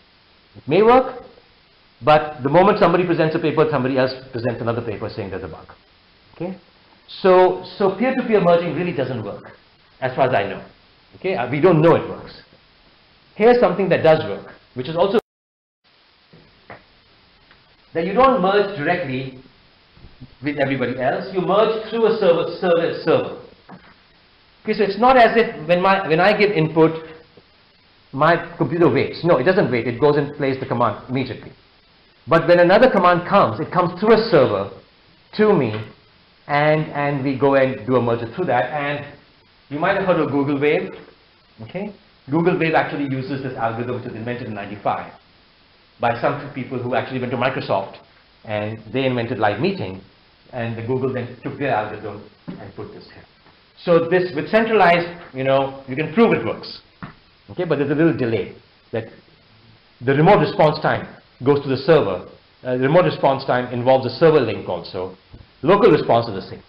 It may work, but the moment somebody presents a paper, somebody else presents another paper saying there's a bug. Okay? So peer-to-peer merging really doesn't work, as far as I know. Okay? We don't know it works. Here's something that does work, which is also that you don't merge directly with everybody else. You merge through a server. Okay, so it's not as if when I give input, my computer waits. No, it doesn't wait. It goes and plays the command immediately. But when another command comes, it comes through a server to me, and we go and do a merger through that. And you might have heard of Google Wave. Okay, Google Wave actually uses this algorithm, which was invented in '95 by some people who actually went to Microsoft, and they invented live meeting, and the Google then took their algorithm and put this here. So this, with centralized, you can prove it works. Okay, but there's a little delay, that the remote response time goes to the server. The remote response time involves a server link also. Local response is the same.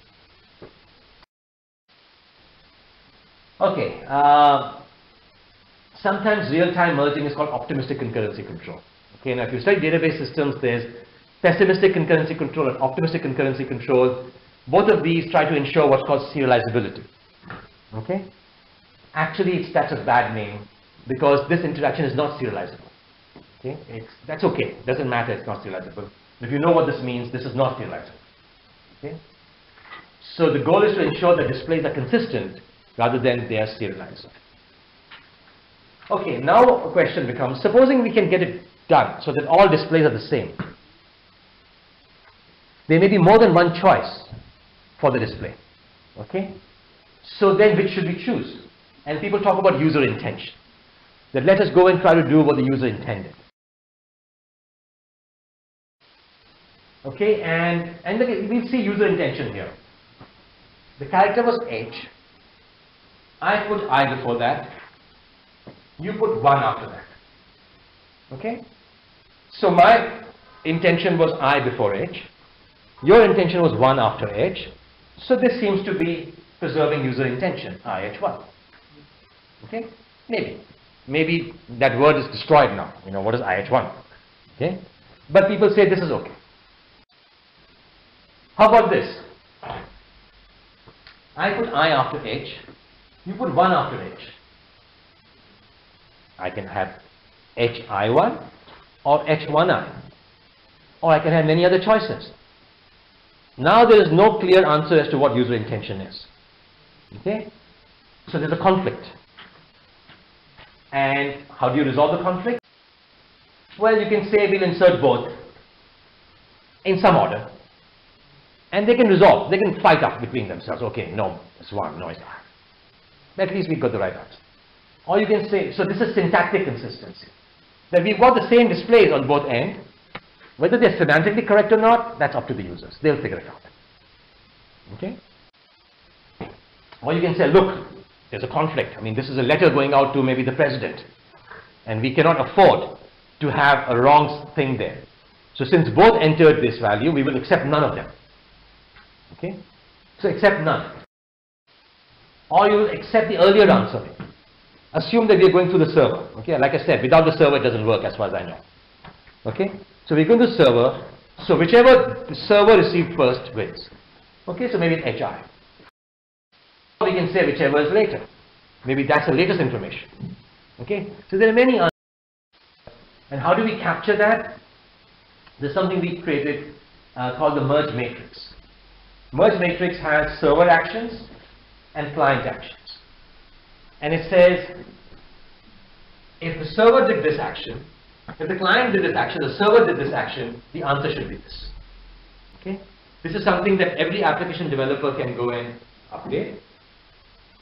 Okay, sometimes real-time merging is called optimistic concurrency control. Okay, now if you study database systems, there's pessimistic concurrency control and optimistic concurrency control. Both of these try to ensure what's called serializability. Okay? Actually, that's a bad name, because this interaction is not serializable. Okay? That's okay. It doesn't matter, it's not serializable. If you know what this means, this is not serializable. Okay? So the goal is to ensure that displays are consistent rather than they are serialized. Okay, now a question becomes, supposing we can get it done so that all displays are the same. There may be more than one choice for the display. Okay? So then which should we choose? And people talk about user intention. That let us go and try to do what the user intended. Okay, and we see user intention here. The character was H. I put I before that. You put 1 after that. Okay? So my intention was I before H. Your intention was 1 after H. So this seems to be preserving user intention, IH1. Okay? Maybe that word is destroyed now. What is IH1? Okay? But people say this is okay. How about this? I put I after H. You put 1 after H. I can have HI1 or H1I. Or I can have many other choices. Now there is no clear answer as to what user intention is. Okay? So there's a conflict. And how do you resolve the conflict? Well, you can say we'll insert both in some order. And they can resolve, they can fight up between themselves. Okay, no, it's 1, no, it's I. At least we got the right answer. Or you can say, so this is syntactic consistency. That we've got the same displays on both ends. Whether they're semantically correct or not, that's up to the users. They'll figure it out. Okay? Or you can say, look, there's a conflict. I mean, this is a letter going out to maybe the president. And we cannot afford to have a wrong thing there. So since both entered this value, we will accept none of them. Okay? So accept none. Or you will accept the earlier answer. Assume that we are going through the server. Okay? Like I said, without the server it doesn't work as far as I know. Okay? So we're going to server. So whichever the server received first wins. Okay? So maybe it's HI. Or we can say whichever is later. Maybe that's the latest information. Okay? So there are many answers. And how do we capture that? There's something we created called the merge matrix. Merge matrix has server actions and client actions. And it says, if the server did this action, if the client did this action, the server did this action, the answer should be this. Okay? This is something that every application developer can go and update.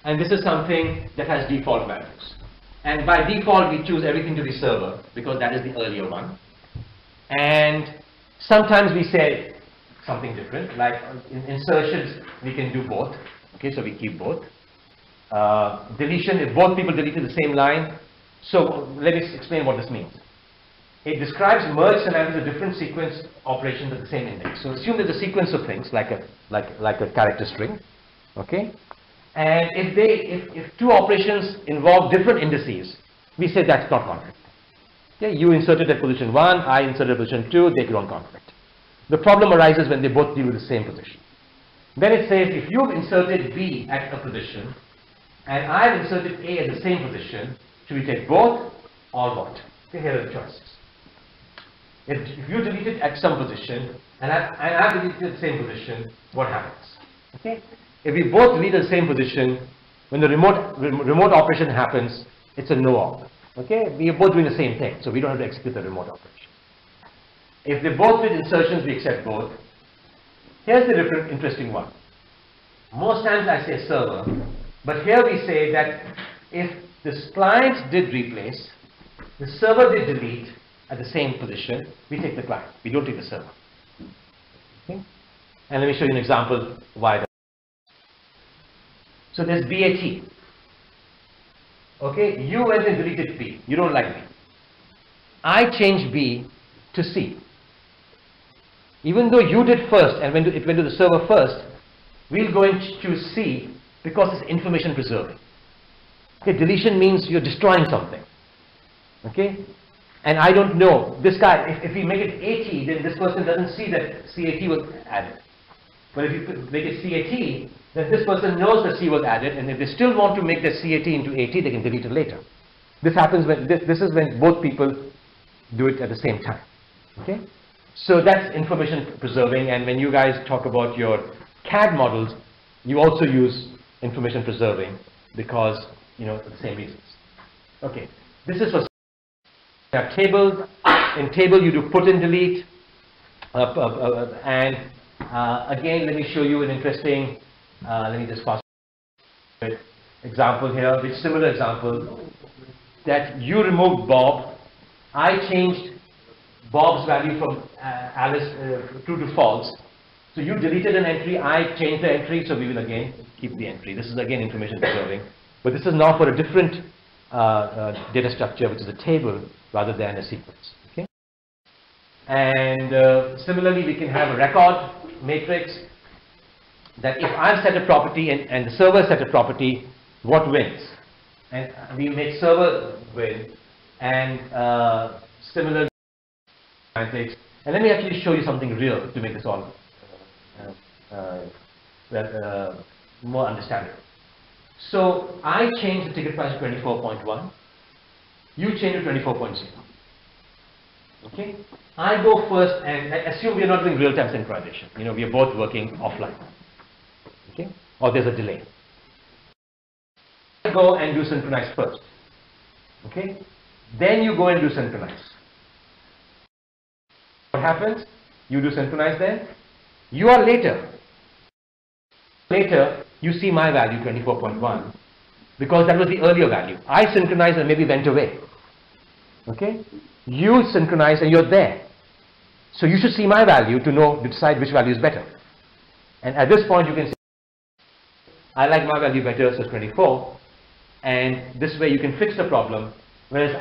And this is something that has default values. And by default, we choose everything to be server because that is the earlier one. And sometimes we say something different, like in insertions, we can do both. Okay, so we keep both. Deletion, if both people deleted the same line. So let me explain what this means. It describes merge scenarios with different sequence operations at the same index. So assume there's a sequence of things like a character string. Okay, And if two operations involve different indices, we say that's not conflict. Okay, you inserted at position 1, I inserted at position 2, they don't conflict. The problem arises when they both deal with the same position. Then it says if you've inserted B at a position and I've inserted A at the same position, should we take both or what? Okay, here are the choices. If you delete it at some position and I've deleted at the same position, what happens? Okay? If we both delete at the same position, when the remote operation happens, it's a no op. Okay? We are both doing the same thing, so we don't have to execute the remote operation. If they both did insertions, we accept both. Here's the different interesting one. Most times I say server, but here we say that if the client did replace, the server did delete at the same position, we take the client. We don't take the server. Okay? And let me show you an example why that. So there's BAT. Okay, you went and deleted B. You don't like B. I changed B to C. Even though you did first and it went to the server first, we'll go and choose C because it's information preserving. Okay, deletion means you're destroying something. Okay, and I don't know this guy. If we make it AT, then this person doesn't see that CAT was added. But if you make it CAT, then this person knows that C was added, and if they still want to make that CAT into AT, they can delete it later. This happens when this is when both people do it at the same time. Okay, so that's information preserving. And when you guys talk about your CAD models, you also use information preserving because for the same reasons. Okay, this is for tables. In table you do put and delete, and again let me show you an interesting. Let me just pass example here, which similar example that you removed Bob. I changed Bob's value from Alice true to false. So you deleted an entry, I changed the entry, so we will again keep the entry. This is again information preserving, but this is now for a different data structure, which is a table rather than a sequence. Okay. And similarly, we can have a record matrix. That if I've set a property and the server set a property, what wins? And we make server win, and similar semantics. And let me actually show you something real to make this all more understandable. So I changed the ticket price to 24.1. You change to 24.0. Okay. I go first and assume we are not doing real-time synchronization. We are both working offline. Okay, or there's a delay. I go and do synchronize first. Okay, then you go and do synchronize. What happens? You do synchronize then. You are later. Later, you see my value 24.1 because that was the earlier value. I synchronized and maybe went away. Okay, you synchronize and you're there. So you should see my value to decide which value is better. And at this point, you can say, I like my value better, so 24, and this way you can fix the problem. Whereas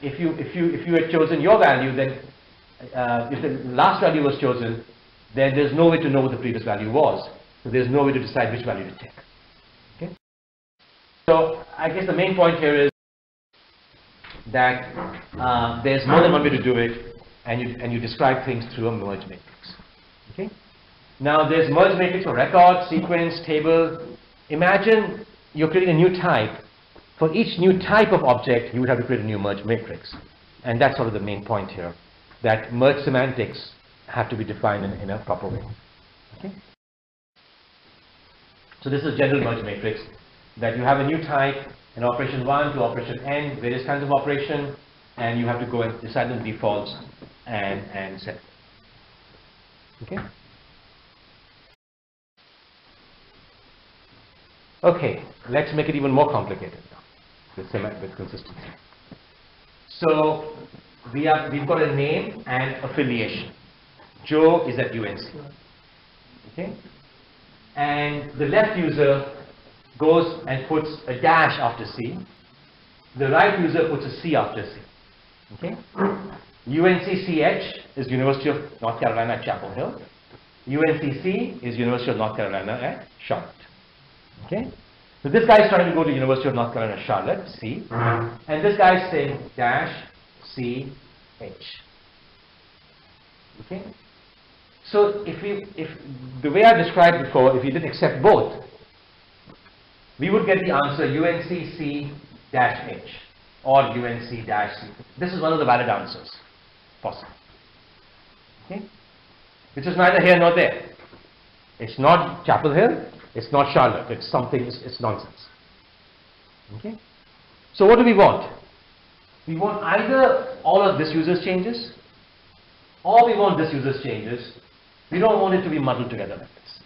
if you had chosen your value, then if the last value was chosen, then there's no way to know what the previous value was. So there's no way to decide which value to take. Okay. So I guess the main point here is that there's more than one way to do it, and you describe things through a merge matrix. Okay. Now there's merge matrix for record, sequence, table. Imagine you're creating a new type. For each new type of object, you would have to create a new merge matrix. And that's sort of the main point here, that merge semantics have to be defined in a proper way. Okay? So this is general merge matrix, that you have a new type, an operation 1 to operation n, various kinds of operation, and you have to go and decide on defaults and set. Okay? Okay, let's make it even more complicated now with consistency. So we've got a name and affiliation. Joe is at UNC. Okay, and the left user goes and puts a dash after C. The right user puts a C after C. Okay, UNCCH is University of North Carolina at Chapel Hill. UNCC is University of North Carolina at Charlotte. Okay, So this guy is trying to go to University of North Carolina, Charlotte, C, and this guy is saying dash C H. Okay. So if the way I described before, if you didn't accept both, we would get the answer UNC C dash H or UNC dash C. This is one of the valid answers possible. Okay. Which is neither here nor there. It's not Chapel Hill. It's not Charlotte. It's something. It's nonsense. Okay. So what do we want? We want either all of this user's changes, or we want this user's changes. We don't want it to be muddled together like this.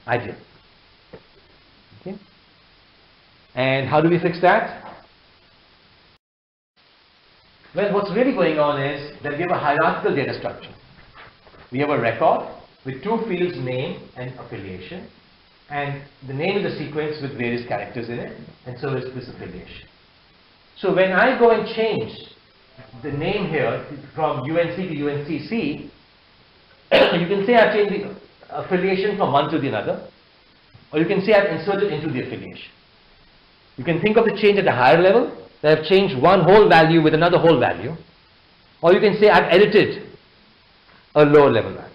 Ideal. Okay. And how do we fix that? Well, what's really going on is that we have a hierarchical data structure. We have a record with two fields, name and affiliation, and the name is a sequence with various characters in it, and so is this affiliation. So when I go and change the name here from UNC to UNCC, you can say I've changed the affiliation from one to the other, or you can say I've inserted into the affiliation. You can think of the change at a higher level, that I've changed one whole value with another whole value, or you can say I've edited a lower level value.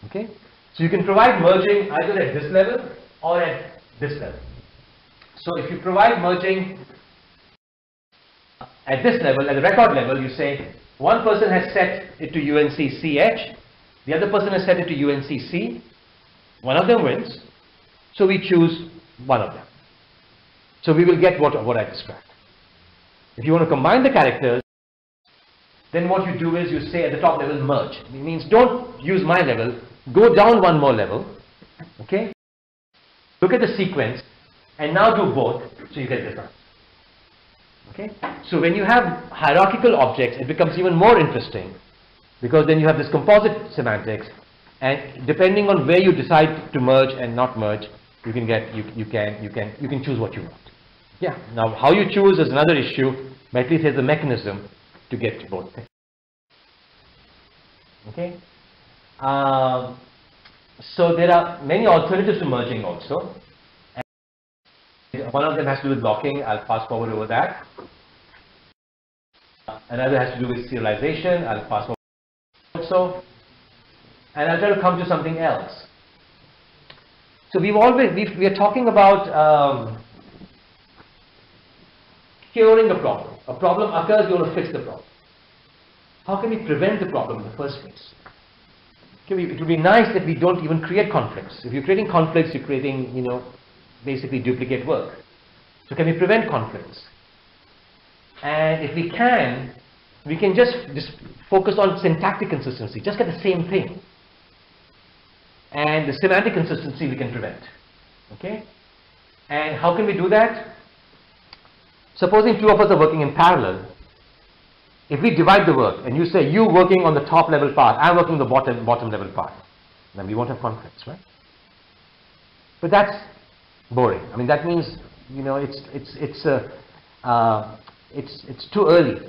Okay? So you can provide merging either at this level or at this level. So if you provide merging at this level, at the record level, you say one person has set it to UNCCH, the other person has set it to UNCC, one of them wins, so we choose one of them. So we will get what I described. If you want to combine the characters, then what you do is you say at the top level merge. It means don't use my level, go down one more level, okay? Look at the sequence and now do both, so you get this answer. Okay? So when you have hierarchical objects, it becomes even more interesting, because then you have this composite semantics, and depending on where you decide to merge and not merge, you can get you can choose what you want. Yeah. Now how you choose is another issue, but at least there's a mechanism to get to both things. Okay. So there are many alternatives to merging also. And one of them has to do with blocking. I'll fast forward over that. Another has to do with serialization. I'll fast forward also. And I'll try to come to something else. So we are talking about curing a problem. A problem occurs, we want to fix the problem. How can we prevent the problem in the first place? Okay, it would be nice that we don't even create conflicts. If you're creating conflicts, you're creating, basically duplicate work. So can we prevent conflicts? And if we can just focus on syntactic consistency, just get the same thing. And the semantic consistency we can prevent. Okay? And how can we do that? Supposing two of us are working in parallel, if we divide the work and you say you working on the top level part, I'm working the bottom level part, then we won't have conflicts, right? But that's boring. I mean, that means it's too early.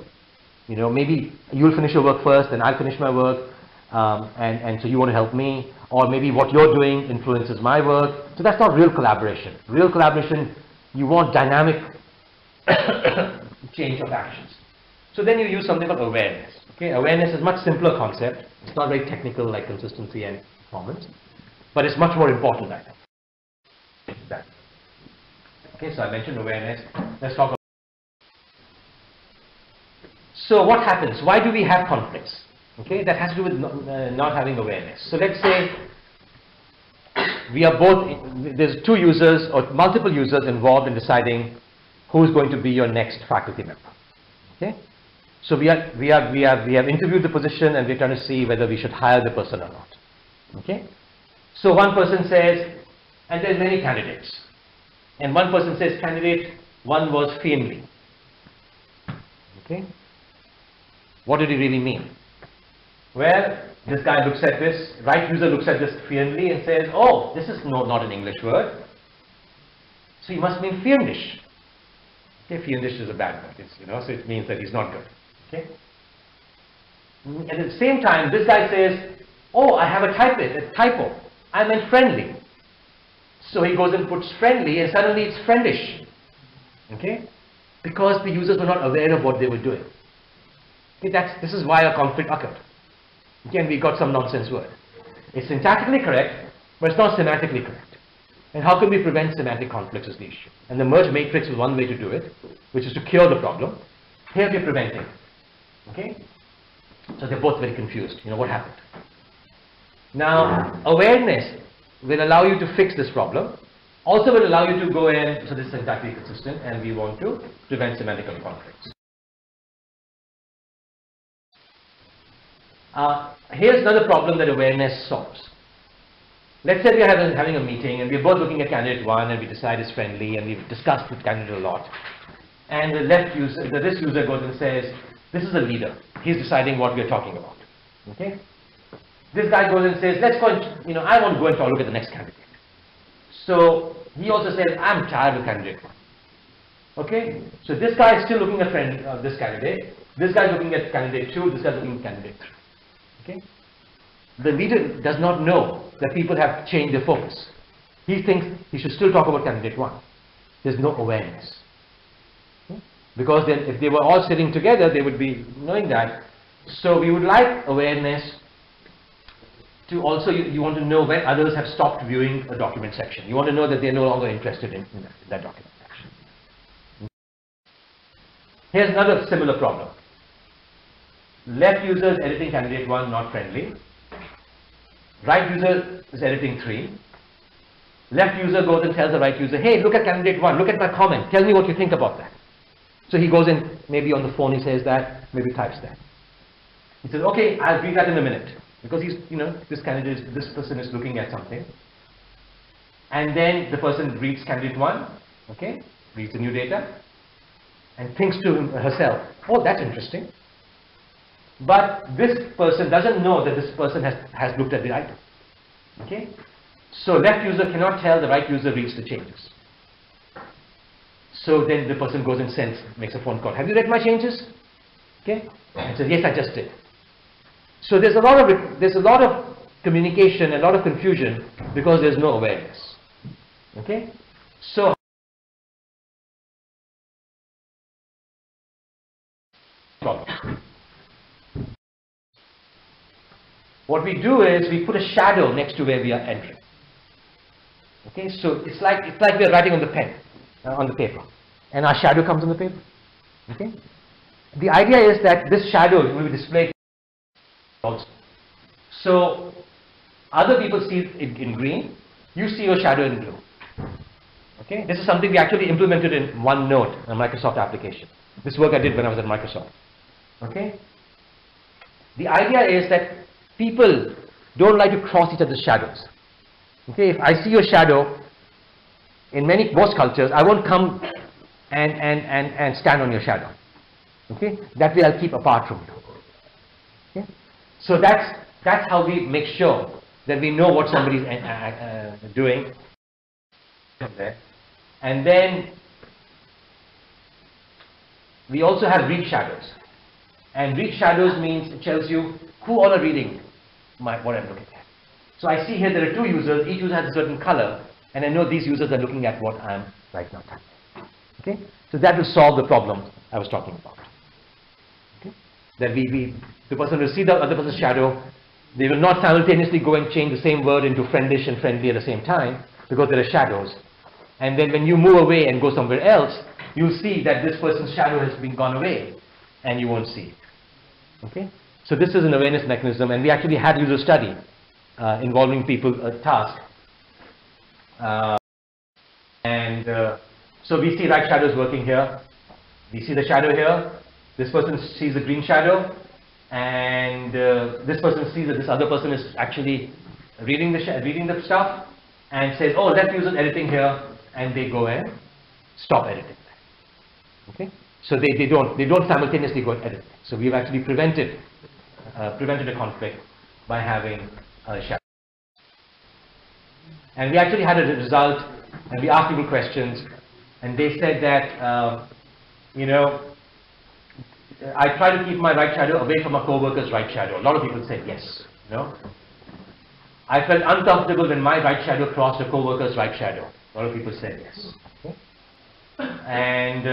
Maybe you'll finish your work first, and I'll finish my work, and so you want to help me, or maybe what you're doing influences my work. So that's not real collaboration. Real collaboration, you want dynamic change of actions. So then you use something called awareness. Okay, awareness is a much simpler concept. It's not very technical like consistency and performance, but it's much more important, I think. That. Okay, so I mentioned awareness. Let's talk about. So what happens? Why do we have conflicts? Okay, that has to do with not having awareness. So let's say we are there's two users or multiple users involved in deciding who's going to be your next faculty member. Okay, so we have interviewed the position, and we're trying to see whether we should hire the person or not. Okay, so one person says, and there's many candidates, and one person says candidate 1 was fiendly. Okay, what did he really mean? Well, this guy looks at this, right user looks at this fiendly and says, oh, this is not an English word, so he must mean fiendish. Okay, fiendish is a bad word, so it means that he's not good. Okay. And at the same time, this guy says, oh, I have a typo. I meant friendly. So he goes and puts friendly, and suddenly it's friendish. Okay? Because the users were not aware of what they were doing. Okay, this is why a conflict occurred. Again, we got some nonsense word. It's syntactically correct, but it's not semantically correct. And how can we prevent semantic conflicts is the issue. And the merge matrix is one way to do it, which is to cure the problem. Here we're preventing. Okay? So they're both very confused. You know, what happened? Now, awareness will allow you to fix this problem. Also will allow you to go in, so this is syntactically consistent, and we want to prevent semantic conflicts. Here's another problem that awareness solves. Let's say we are having a meeting and we're both looking at candidate 1 and we decide it's friendly and we've discussed with candidate a lot. And this user goes and says, this is a leader. He's deciding what we're talking about. Okay? This guy goes and says, let's go and, you know, I want to go and look at the next candidate. So he also says, I'm tired of candidate 1. Okay? So this guy is still looking at this candidate. This guy is looking at candidate 2. This guy is looking at candidate 3. Okay? The leader does not know that people have changed their focus. He thinks he should still talk about candidate 1. There's no awareness. Okay? Because then if they were all sitting together, they would be knowing that. So we would like awareness to also, you want to know when others have stopped viewing a document section. You want to know that they're no longer interested in that document section. Here's another similar problem. Left user is editing candidate 1, not friendly. Right user is editing 3. Left user goes and tells the right user, hey, look at candidate 1, look at my comment, tell me what you think about that. So he goes in, maybe on the phone he says that, maybe types that. He says, okay, I'll read that in a minute. Because he's, you know, this person is looking at something. And then the person reads candidate 1, okay, reads the new data, and thinks to herself, oh, that's interesting. But this person doesn't know that this person has looked at the item. Okay? So left user cannot tell the right user reads the changes. So then the person goes and makes a phone call. Have you read my changes? Okay? And says, yes, I just did. So there's a lot of communication, a lot of confusion because there's no awareness. Okay? So what we do is we put a shadow next to where we are entering. Okay, so it's like we're writing on the pen, on the paper, and our shadow comes on the paper. Okay, the idea is that this shadow will be displayed also. So other people see it in green, you see your shadow in blue. Okay, this is something we actually implemented in OneNote, a Microsoft application. This work I did when I was at Microsoft. Okay, the idea is that people don't like to cross each other's shadows. Okay, if I see your shadow, in most cultures, I won't come and stand on your shadow. Okay, that way I'll keep apart from you. Okay, so that's how we make sure that we know what somebody's doing. And then we also have read shadows. And read shadows means it tells you who all are reading what I'm looking at. So I see here there are 2 users, each user has a certain color, and I know these users are looking at what I'm right now typing. Okay? So that will solve the problem I was talking about. Okay? That the person will see the other person's shadow, they will not simultaneously go and change the same word into friendish and friendly at the same time, because there are shadows. And then when you move away and go somewhere else, you'll see that this person's shadow has been gone away, and you won't see it. Okay? So this is an awareness mechanism, and we actually had user study involving people, a task. So we see right shadows working here. We see the shadow here. This person sees the green shadow, and this person sees that this other person is actually reading the stuff, and says, "Oh, left user editing here," and they go and stop editing. Okay, so they don't simultaneously go and edit. So we've actually prevented a conflict by having a shadow. And we actually had a result, and we asked people questions, and they said that, you know, I try to keep my right shadow away from a co-worker's right shadow. A lot of people said yes. You know, I felt uncomfortable when my right shadow crossed a co-worker's right shadow. A lot of people said yes. Okay? And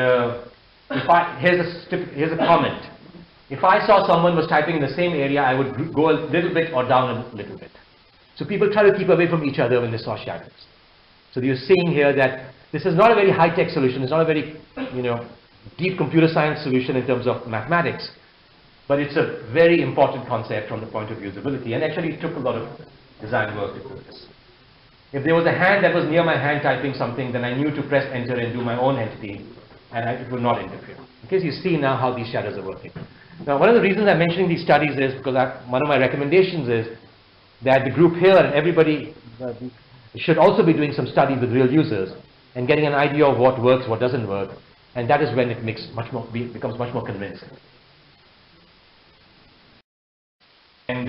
here's a comment. If I saw someone was typing in the same area, I would go a little bit or down a little bit. So people try to keep away from each other when they saw shadows. So you're seeing here that this is not a very high-tech solution. It's not a very, deep computer science solution in terms of mathematics, but it's a very important concept from the point of usability. And actually, it took a lot of design work to do this. If there was a hand that was near my hand typing something, then I knew to press enter and do my own entity, and it would not interfere. Because you see now how these shadows are working. Now, one of the reasons I'm mentioning these studies is because one of my recommendations is that the group here and everybody should also be doing some studies with real users and getting an idea of what works, what doesn't work, and that is when it becomes much more convincing. And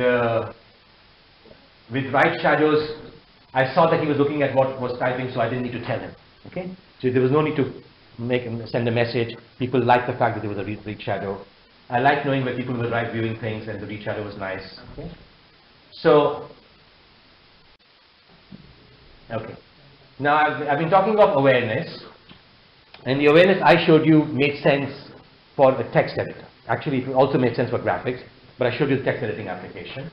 with right shadows, I saw that he was looking at what was typing, so I didn't need to tell him. Okay, so there was no need to send a message. People liked the fact that there was a read shadow. I liked knowing where people were right viewing things, and the read shadow was nice. Okay, so now I've been talking of awareness, and the awareness I showed you made sense for a text editor. Actually, it also made sense for graphics, but I showed you the text editing application.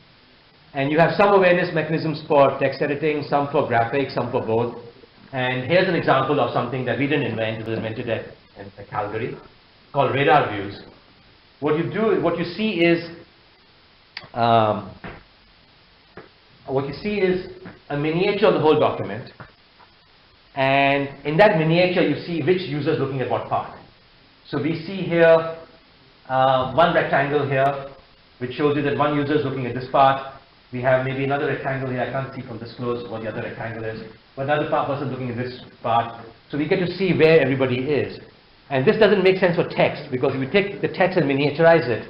And you have some awareness mechanisms for text editing, some for graphics, some for both. And here's an example of something that we didn't invent. It was invented at Calgary, called radar views. What you see is a miniature of the whole document. And in that miniature, you see which user is looking at what part. So we see here one rectangle here, which shows you that one user is looking at this part. We have maybe another rectangle here. I can't see from this close what the other rectangle is. But another person looking at this part. So we get to see where everybody is. And this doesn't make sense for text, because if you take the text and miniaturize it,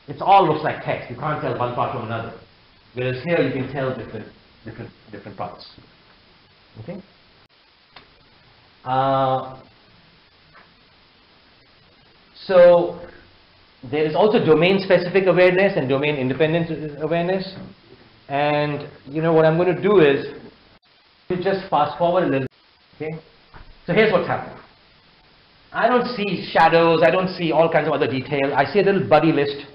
it all looks like text. You can't tell one part from another. Whereas here you can tell different parts. Okay. So there is also domain-specific awareness and domain-independent awareness. And what I'm going to do is to just fast forward a little. Okay. So here's what's happening. I don't see shadows. I don't see all kinds of other detail. I see a little buddy list,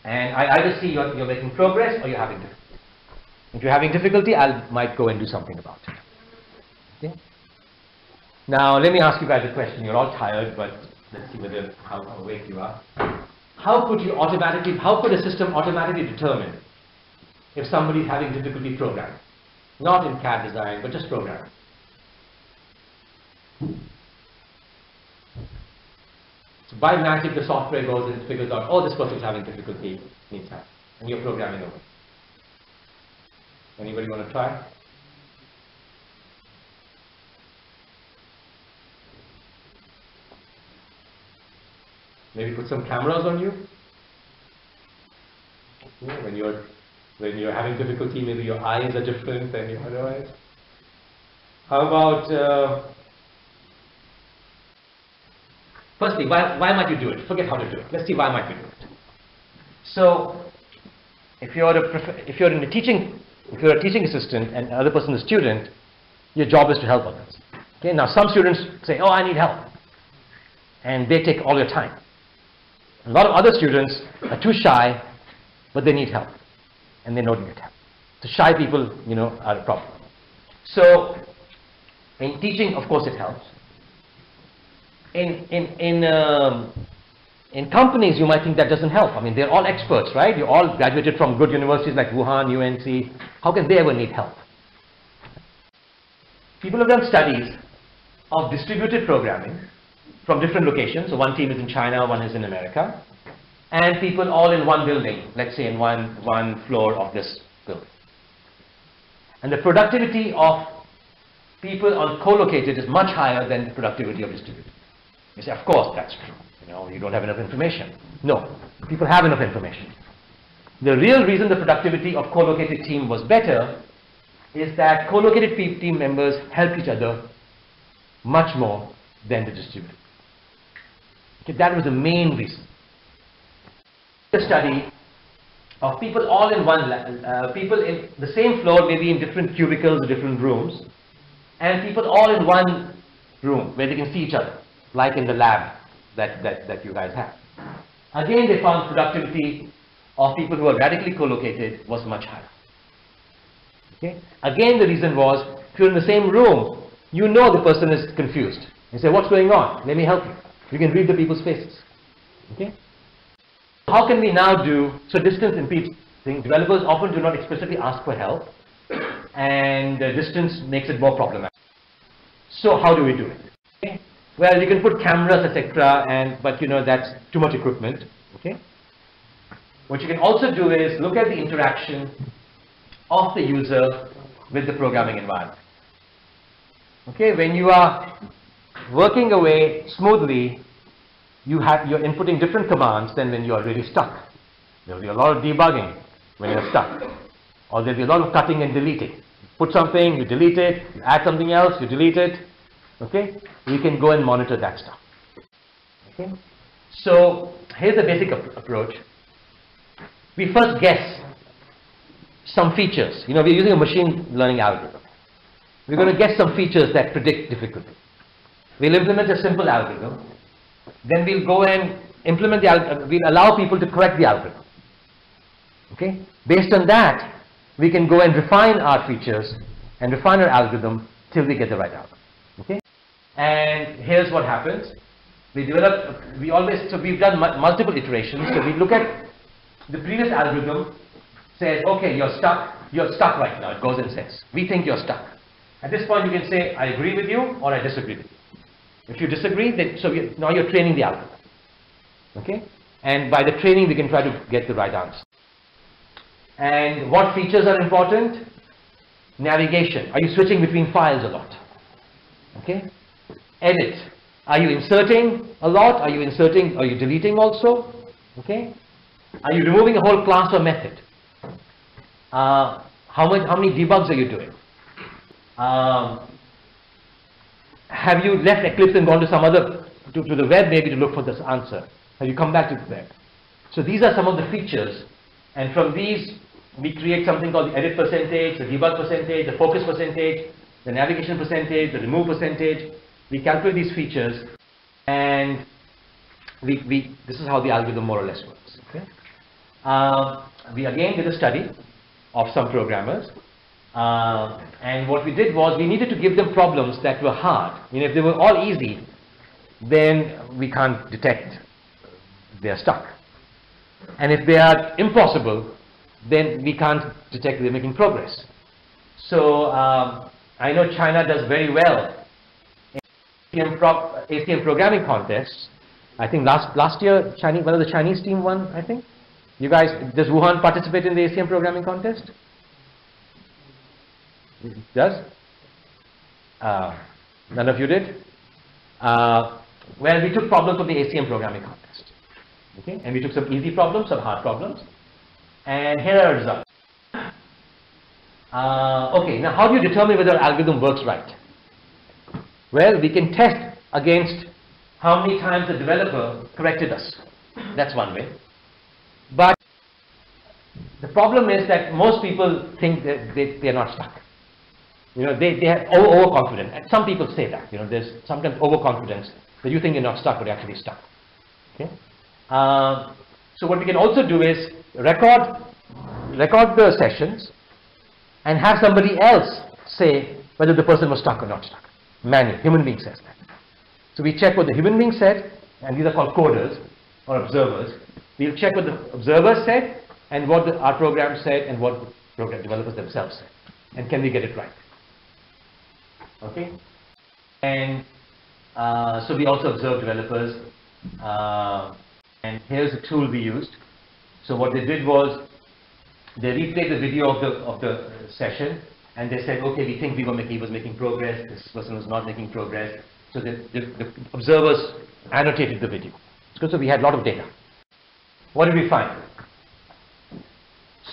and I either see you're making progress or you're having difficulty. If you're having difficulty, I might go and do something about it. Okay. Now let me ask you guys a question. You're all tired, but let's see how awake you are. How could a system automatically determine if somebody is having difficulty programming? Not in CAD design, but just programming. So by magic, the software goes and figures out, oh, this person's having difficulty, needs help, and you're programming over. Anybody want to try? Maybe put some cameras on you. When you're having difficulty, maybe your eyes are different than your other eyes. How about firstly, why might you do it? Forget how to do it. Let's see why might you do it. So, if you're a teaching assistant and another person is a student, your job is to help others. Okay. Now, some students say, "Oh, I need help," and they take all your time. A lot of other students are too shy, but they need help, and they don't get help. So shy people, are a problem. So, in teaching, of course, it helps. In companies, you might think that doesn't help. I mean, they're all experts, right? You all graduated from good universities like Wuhan, UNC. How can they ever need help? People have done studies of distributed programming from different locations. So one team is in China, one is in America, and people all in one building, let's say in one floor of this building. And the productivity of people on co-located is much higher than the productivity of distributed. You say, of course, that's true. You don't have enough information. No, people have enough information. The real reason the productivity of co-located team was better is that co-located team members help each other much more than the distributed. Okay, that was the main reason. The study of people all in one, people in the same floor, maybe in different cubicles or different rooms, and people all in one room where they can see each other, like in the lab that you guys have. Again, they found productivity of people who are radically co-located was much higher. Okay? Again, the reason was, if you're in the same room, you know the person is confused. You say, what's going on? Let me help you. You can read the people's faces. Okay? How can we now do, so distance impedes things. Developers often do not explicitly ask for help, and distance makes it more problematic. So how do we do it? Okay? Well, you can put cameras, etc., but you know that's too much equipment. Okay? What you can also do is look at the interaction of the user with the programming environment. Okay, when you are working away smoothly, you're inputting different commands than when you are really stuck. There will be a lot of debugging when you're stuck, or there will be a lot of cutting and deleting. Put something, you delete it, you add something else, you delete it. Okay, you can go and monitor that stuff. Okay, so here's the basic approach. We first guess some features. You know, we're using a machine learning algorithm. We're going to guess some features that predict difficulty. We'll implement a simple algorithm. Then we'll go and implement the algorithm. We'll allow people to correct the algorithm. Okay? Based on that, we can go and refine our features and refine our algorithm till we get the right algorithm. Okay? And here's what happens. We've done multiple iterations. So we look at the previous algorithm, says, okay, you're stuck right now. It goes and says, we think you're stuck. At this point, you can say, I agree with you or I disagree with you. If you disagree, then now you're training the algorithm. Okay? And by the training, we can try to get the right answer. And what features are important? Navigation. Are you switching between files a lot? Okay? Edit. Are you inserting a lot? Are you deleting also? Okay? Are you removing a whole class or method? How many debugs are you doing? Have you left Eclipse and gone to some other, to the web maybe to look for this answer? Have you come back to the web? So these are some of the features, and from these we create something called the edit percentage, the debug percentage, the focus percentage, the navigation percentage, the remove percentage. We calculate these features, and this is how the algorithm more or less works. Okay? We again did a study of some programmers, and what we did was we needed to give them problems that were hard. You know, if they were all easy, then we can't detect they're stuck. And if they are impossible, then we can't detect they're making progress. So I know China does very well in ACM programming contests. I think last year one of the Chinese team won, I think. You guys, does Wuhan participate in the ACM programming contest? It does? None of you did? Well, we took problems from the ACM programming contest. Okay? And we took some easy problems, some hard problems. And here are our results. Okay, now how do you determine whether our algorithm works right? Well, we can test against how many times the developer corrected us. That's one way. But the problem is that most people think that they are not stuck. You know, they have overconfidence. And some people say that. You know, there's sometimes overconfidence that you think you're not stuck, but you're actually stuck. Okay. So what we can also do is record the sessions and have somebody else say whether the person was stuck or not stuck. Manual, human being says that. So we check what the human being said, and these are called coders or observers. We'll check what the observers said and what our program said and what the program developers themselves said. And can we get it right? Okay? And so we also observe developers. And here's the tool we used. So what they did was they replayed the video of the session, and they said, okay, we think he was making progress, this person was not making progress. So the observers annotated the video. So we had a lot of data. What did we find?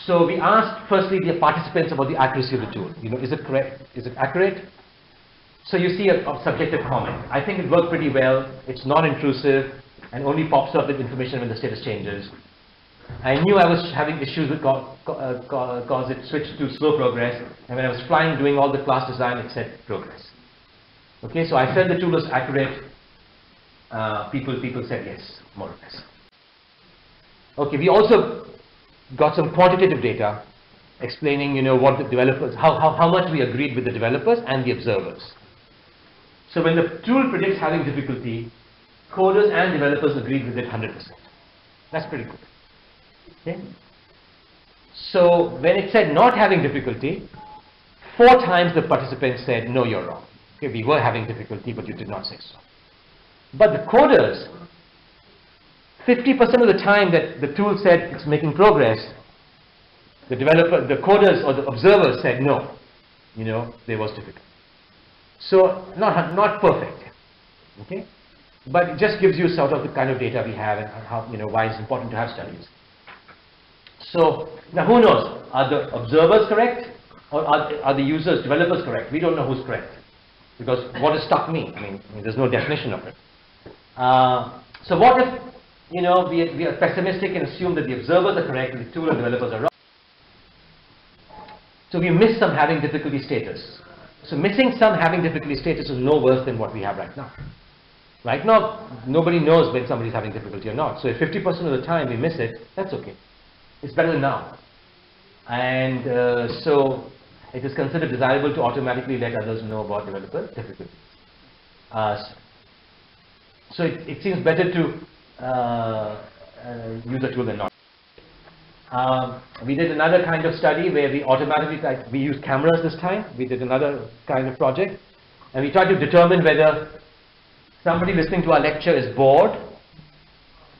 So we asked firstly the participants about the accuracy of the tool. You know, is it correct? Is it accurate? So you see a subjective comment. I think it worked pretty well. It's non-intrusive and only pops up with information when the status changes. I knew I was having issues with cause it switched to slow progress, and when I was flying doing all the class design, it said progress. Okay, so I felt the tool was accurate. People said yes, more or less. Okay, we also got some quantitative data explaining, what the developers, how much we agreed with the developers and the observers. So when the tool predicts having difficulty, coders and developers agreed with it 100%. That's pretty good. Okay. So when it said not having difficulty, 4 times the participants said, no, you're wrong. Okay, we were having difficulty, but you did not say so. But the coders, 50% of the time that the tool said it's making progress, the developer, the coders or the observers said no, there was difficulty. So not perfect, okay, but it just gives you sort of the kind of data we have and how, why it's important to have studies. So now who knows, are the observers correct or are the users, developers correct? We don't know who's correct, because what does stuck mean? I mean, there's no definition of it. So what if, we are pessimistic and assume that the observers are correct and the tool and developers are wrong? So we miss some having difficulty status. So missing some having difficulty status is no worse than what we have right now. Right now, nobody knows when somebody's having difficulty or not. So if 50% of the time we miss it, that's okay. It's better than now. And so it is considered desirable to automatically let others know about developer difficulties. So it seems better to use a tool than not. We did another kind of study where we automatically, we used cameras this time. We did another kind of project, and we tried to determine whether somebody listening to our lecture is bored,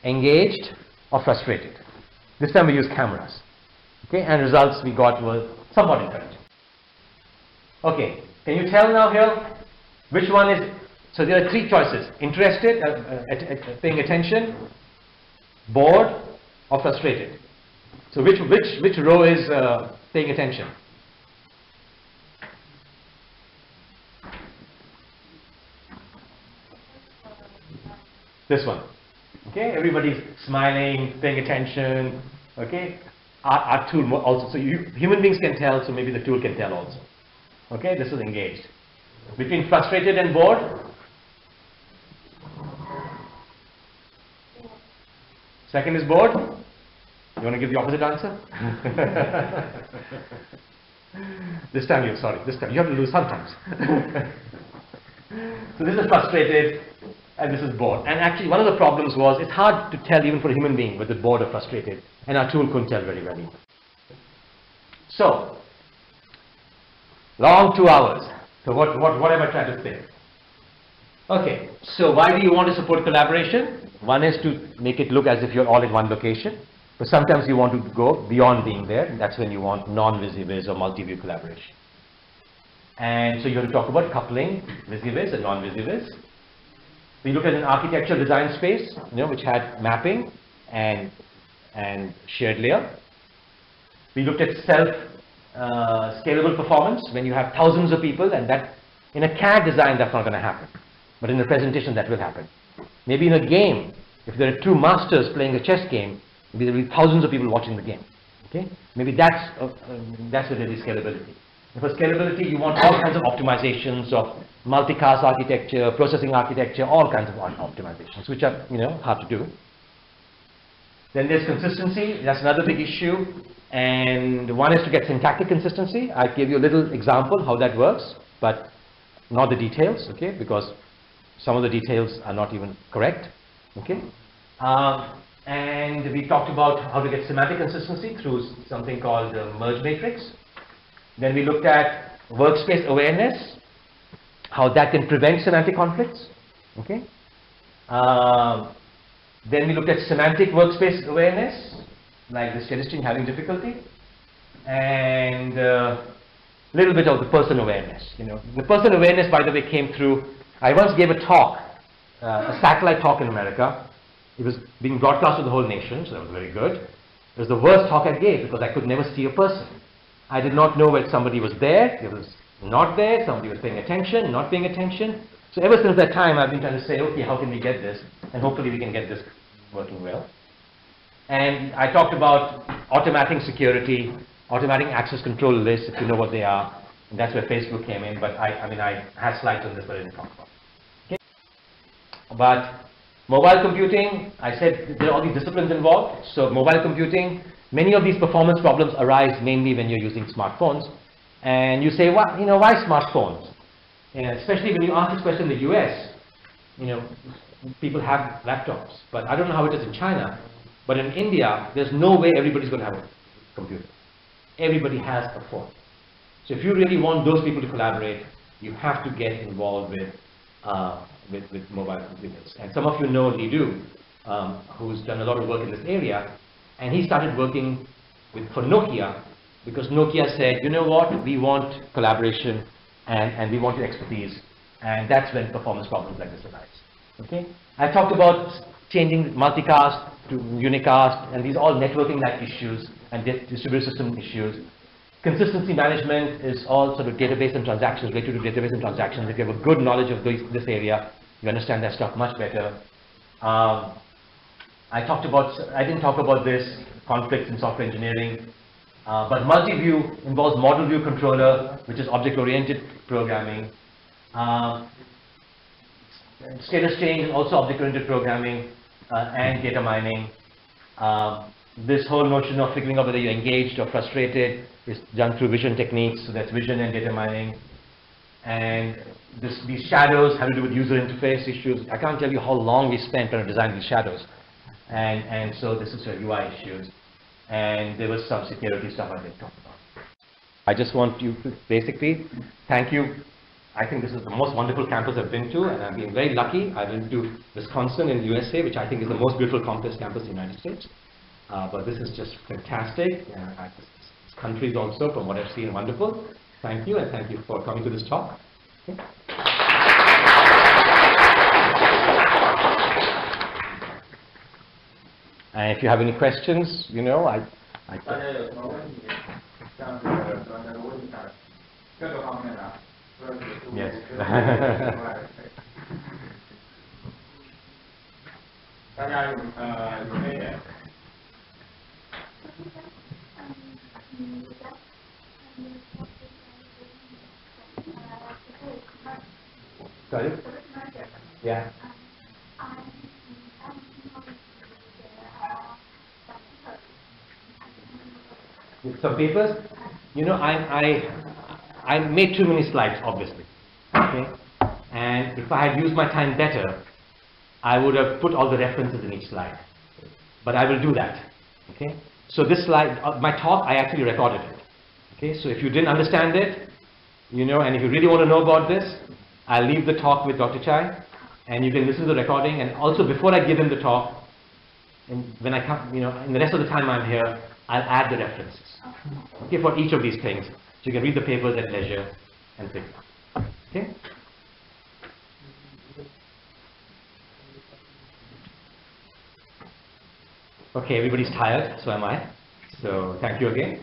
engaged, or frustrated. This time we used cameras. Okay, and results we got were somewhat encouraging. Okay, can you tell now here which one is? So there are 3 choices: interested, paying attention, bored, or frustrated. So which row is paying attention? This one. Okay, everybody's smiling, paying attention. Okay, our tool also. So human beings can tell, so maybe the tool can tell also. Okay, this is engaged. Between frustrated and bored? Second is bored. You want to give the opposite answer? This time you have to lose sometimes. So this is frustrated and this is bored. And actually one of the problems was it's hard to tell even for a human being whether bored or frustrated, and our tool couldn't tell very well either. So, long 2 hours. So what am I trying to say? Okay, so why do you want to support collaboration? One is to make it look as if you're all in one location. But sometimes you want to go beyond being there, and that's when you want non-WYSIWIS or multi-view collaboration. And so you have to talk about coupling WYSIWIS and non-WYSIWIS. We look at an architecture design space, which had mapping and shared layer. We looked at scalable performance when you have thousands of people, and that in a CAD design that's not going to happen, but in a presentation that will happen. Maybe in a game, if there are 2 masters playing a chess game, maybe there will be thousands of people watching the game. Okay, maybe that's really scalability. And for scalability, you want all kinds of optimizations of multicast architecture, processing architecture, all kinds of optimizations, which are hard to do. Then there's consistency. That's another big issue. And one is to get syntactic consistency. I gave you a little example how that works, but not the details. Okay, because some of the details are not even correct. Okay. And we talked about how to get semantic consistency through something called merge matrix. Then we looked at workspace awareness, how that can prevent semantic conflicts. Okay. Then we looked at semantic workspace awareness, like the statistician having difficulty, and a little bit of the person awareness. The person awareness, by the way, came through. I once gave a talk, a satellite talk in America. It was being broadcast to the whole nation, so that was very good. It was the worst talk I gave because I could never see a person. I did not know whether somebody was there, it was not there, somebody was paying attention, not paying attention. So ever since that time, I've been trying to say, okay, how can we get this? And hopefully we can get this working well. And I talked about automating security, automating access control lists, if you know what they are. And that's where Facebook came in. But I mean, I had slides on this, but I didn't talk about it. Okay. But mobile computing, I said there are all these disciplines involved. So mobile computing, many of these performance problems arise mainly when you're using smartphones. And you say, well, you know, why smartphones? And especially when you ask this question in the US, you know, people have laptops. But I don't know how it is in China. But in India, there's no way everybody's going to have a computer. Everybody has a phone. So if you really want those people to collaborate, you have to get involved with mobile computers. And some of you know Lee Du, who's done a lot of work in this area. And he started working for Nokia, because Nokia said, you know what, we want collaboration and we want expertise. And that's when performance problems like this arise. Okay? I talked about changing multicast to unicast, and these are all networking-like issues and distributed system issues. Consistency management is all sort of database and transactions, related to database and transactions. If you have a good knowledge of this area, you understand that stuff much better. I didn't talk about this, conflicts in software engineering, but multi-view involves model view controller, which is object-oriented programming. Status change is also object-oriented programming and data mining. This whole notion of figuring out whether you're engaged or frustrated is done through vision techniques, so that's vision and data mining. And these shadows have to do with user interface issues. I can't tell you how long we spent trying to design these shadows. And so this is UI issues. And there was some security stuff I didn't talk about. I just want you to basically thank you. I think this is the most wonderful campus I've been to, and I've been very lucky. I've been to Wisconsin in the USA, which I think is the most beautiful campus in the United States. But this is just fantastic. This country is also, from what I've seen, wonderful. Thank you, and thank you for coming to this talk. Okay. And if you have any questions, you know, Yes. Sorry? Yeah. With some papers, you know, I made too many slides, obviously. Okay, and if I had used my time better, I would have put all the references in each slide. But I will do that. Okay, so this slide, my talk, I actually recorded it. Okay, so if you didn't understand it, you know, and if you really want to know about this, I'll leave the talk with Dr. Chai, and you can listen to the recording. And also, before I give him the talk, and when I come, you know, in the rest of the time I'm here, I'll add the references. Okay, for each of these things, so you can read the papers at leisure and pick them. Okay. Okay, everybody's tired, so am I. So thank you again.